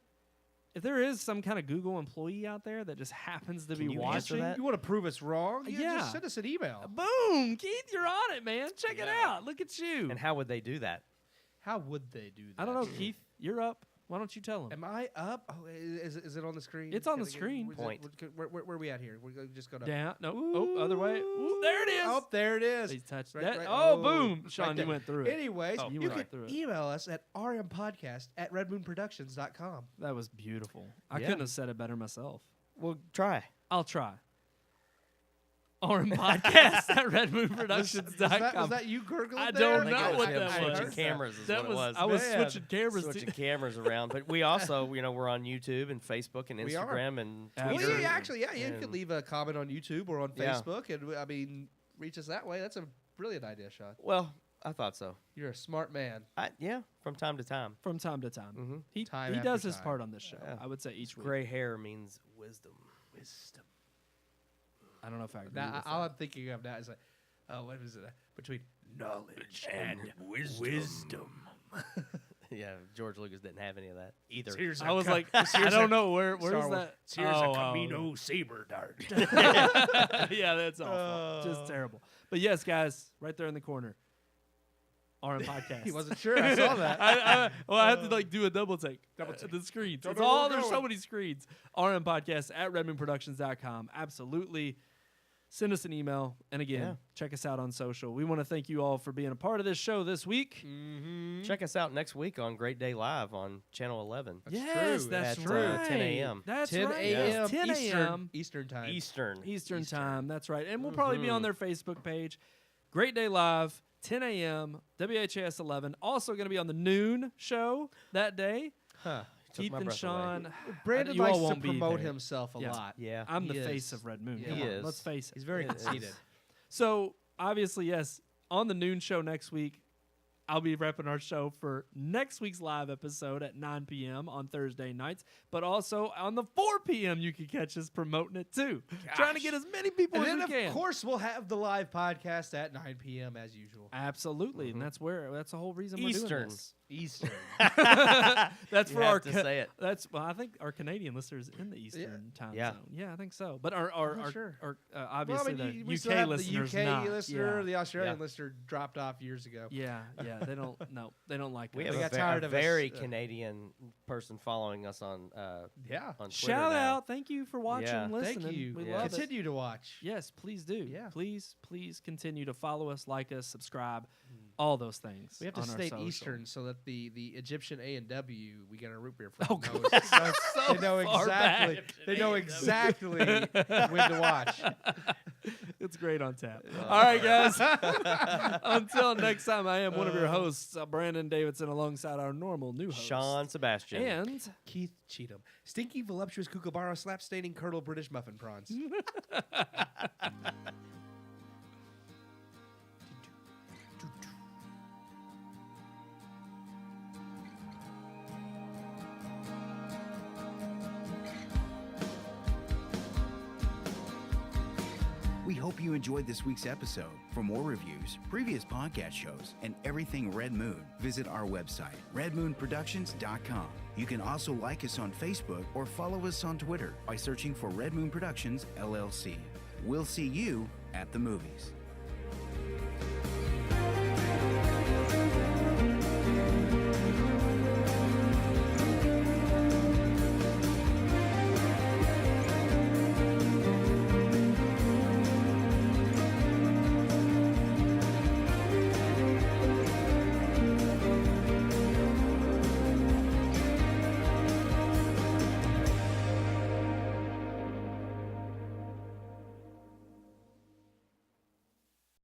if there is some kind of Google employee out there that just happens to Can be you answer watching, that? You want to prove us wrong? Yeah. Just send us an email. boom, Keith, you're on it, man. Check it Yeah. out. Look at you. And how would they do that? How would they do that? I don't know, Keith. You're up. Why don't you tell them? Am I up? Oh, is it on the screen? It's on the Can I get- screen. where's Point. Where are we at here? We're just going to... Down. No. Oh, other way. Ooh, there it is. Oh, there it is. He's touched Right- that. right- Oh, oh, boom. right Sean, you there. went through it. Anyways, Oh, you you went can right through it. email us at rmpodcast@redmoonproductions.com. That was beautiful. I Yeah. couldn't have said it better myself. Well, try. I'll try. RMPodcast at redmoonproductions.com. Was that you gurgling I there? don't know what him that switching was. cameras is That what was, it was. I was Man. switching cameras. Switching cameras around, but we also, we're on YouTube and Facebook and We are. Instagram and Well, Twitter. Well, yeah, you and- can leave a comment on YouTube or on Yeah. Facebook, and I mean, reach us that way. That's a brilliant idea, Sean. Well, I thought so. You're a smart man. From time to time. From time to time. Mm-hmm. He Time he after does his time. part on this show. Yeah. I would say each week. Gray hair means wisdom. Wisdom. I don't know if I agree Now, with all that. I'm thinking of now is like, what is it? Between knowledge and Wisdom. Yeah, George Lucas didn't have any of that either. Here's I was like, I don't know where's Star Wars. that. Here's Oh, a Camino saber dart. yeah, that's awful. Just terrible. But yes, guys, right there in the corner. RM Podcast. He wasn't sure. I saw that. I have to do a double take. Double take. The screens. Don't It's know where all we're there's so going. many screens. RM Podcast at redmoonproductions.com. Absolutely. Send us an email. And again, Yeah. check us out on social. We want to thank you all for being a part of this show this week. Mm-hmm. Check us out next week on Great Day Live on Channel 11. That's yes, true. that's At, right. 10 a.m. That's 10 right. a.m. It's 10 a.m. Eastern time. Eastern time. That's right. And we'll probably be on their Facebook page. Great Day Live, 10 a.m., WHAS 11. Also going to be on the noon show that day. Huh. Took Keith my and breath away. Sean. Brandon you all likes to won't be promote there. himself a Yeah. lot. Yeah. I'm He the face is. of Red Moon. Yeah. Come He on, is. let's face it. He's very It is. conceited. So obviously, yes, on the noon show next week, I'll be repping our show for next week's live episode at 9 p.m. on Thursday nights, but also on the 4 p.m. you can catch us promoting it too. Trying to get as many people And as then, we of can. course, we'll have the live podcast at 9 p.m. as usual. Absolutely, and that's the whole reason we're doing Eastern. this. Eastern. That's You for have our to say it. That's I think our Canadian listeners in the Eastern time Yeah. zone. Yeah, I think so. But our sure. obviously we the still UK have listeners the UK not. listener, Yeah. the Australian Yeah. listener dropped off years ago. Yeah, they don't. No, they don't like We us. have got a tired of us, very Canadian person following us on Yeah. on Twitter Shout now. out! Thank you for watching, Yeah. listening. Thank you. We Yeah. love it. Continue to watch. Yes, please do. Yeah. Please continue to follow us, like us, subscribe, all those things. We have to on our state social. Eastern so that the Egyptian A&W we get our root beer from. Oh, knows. God. So they know far exactly. back. They know exactly when to watch. It's great on tap. All right, guys. Until next time, I am one of your hosts, Brandon Davidson, alongside our normal new host, Sean Sebastian. and Keith Cheatham, stinky, voluptuous kookaburra, slap-staining, curdled British muffin prawns. We hope you enjoyed this week's episode. For more reviews, previous podcast shows, and everything Red Moon, visit our website, redmoonproductions.com. You can also like us on Facebook or follow us on Twitter by searching for Red Moon Productions, LLC. We'll see you at the movies.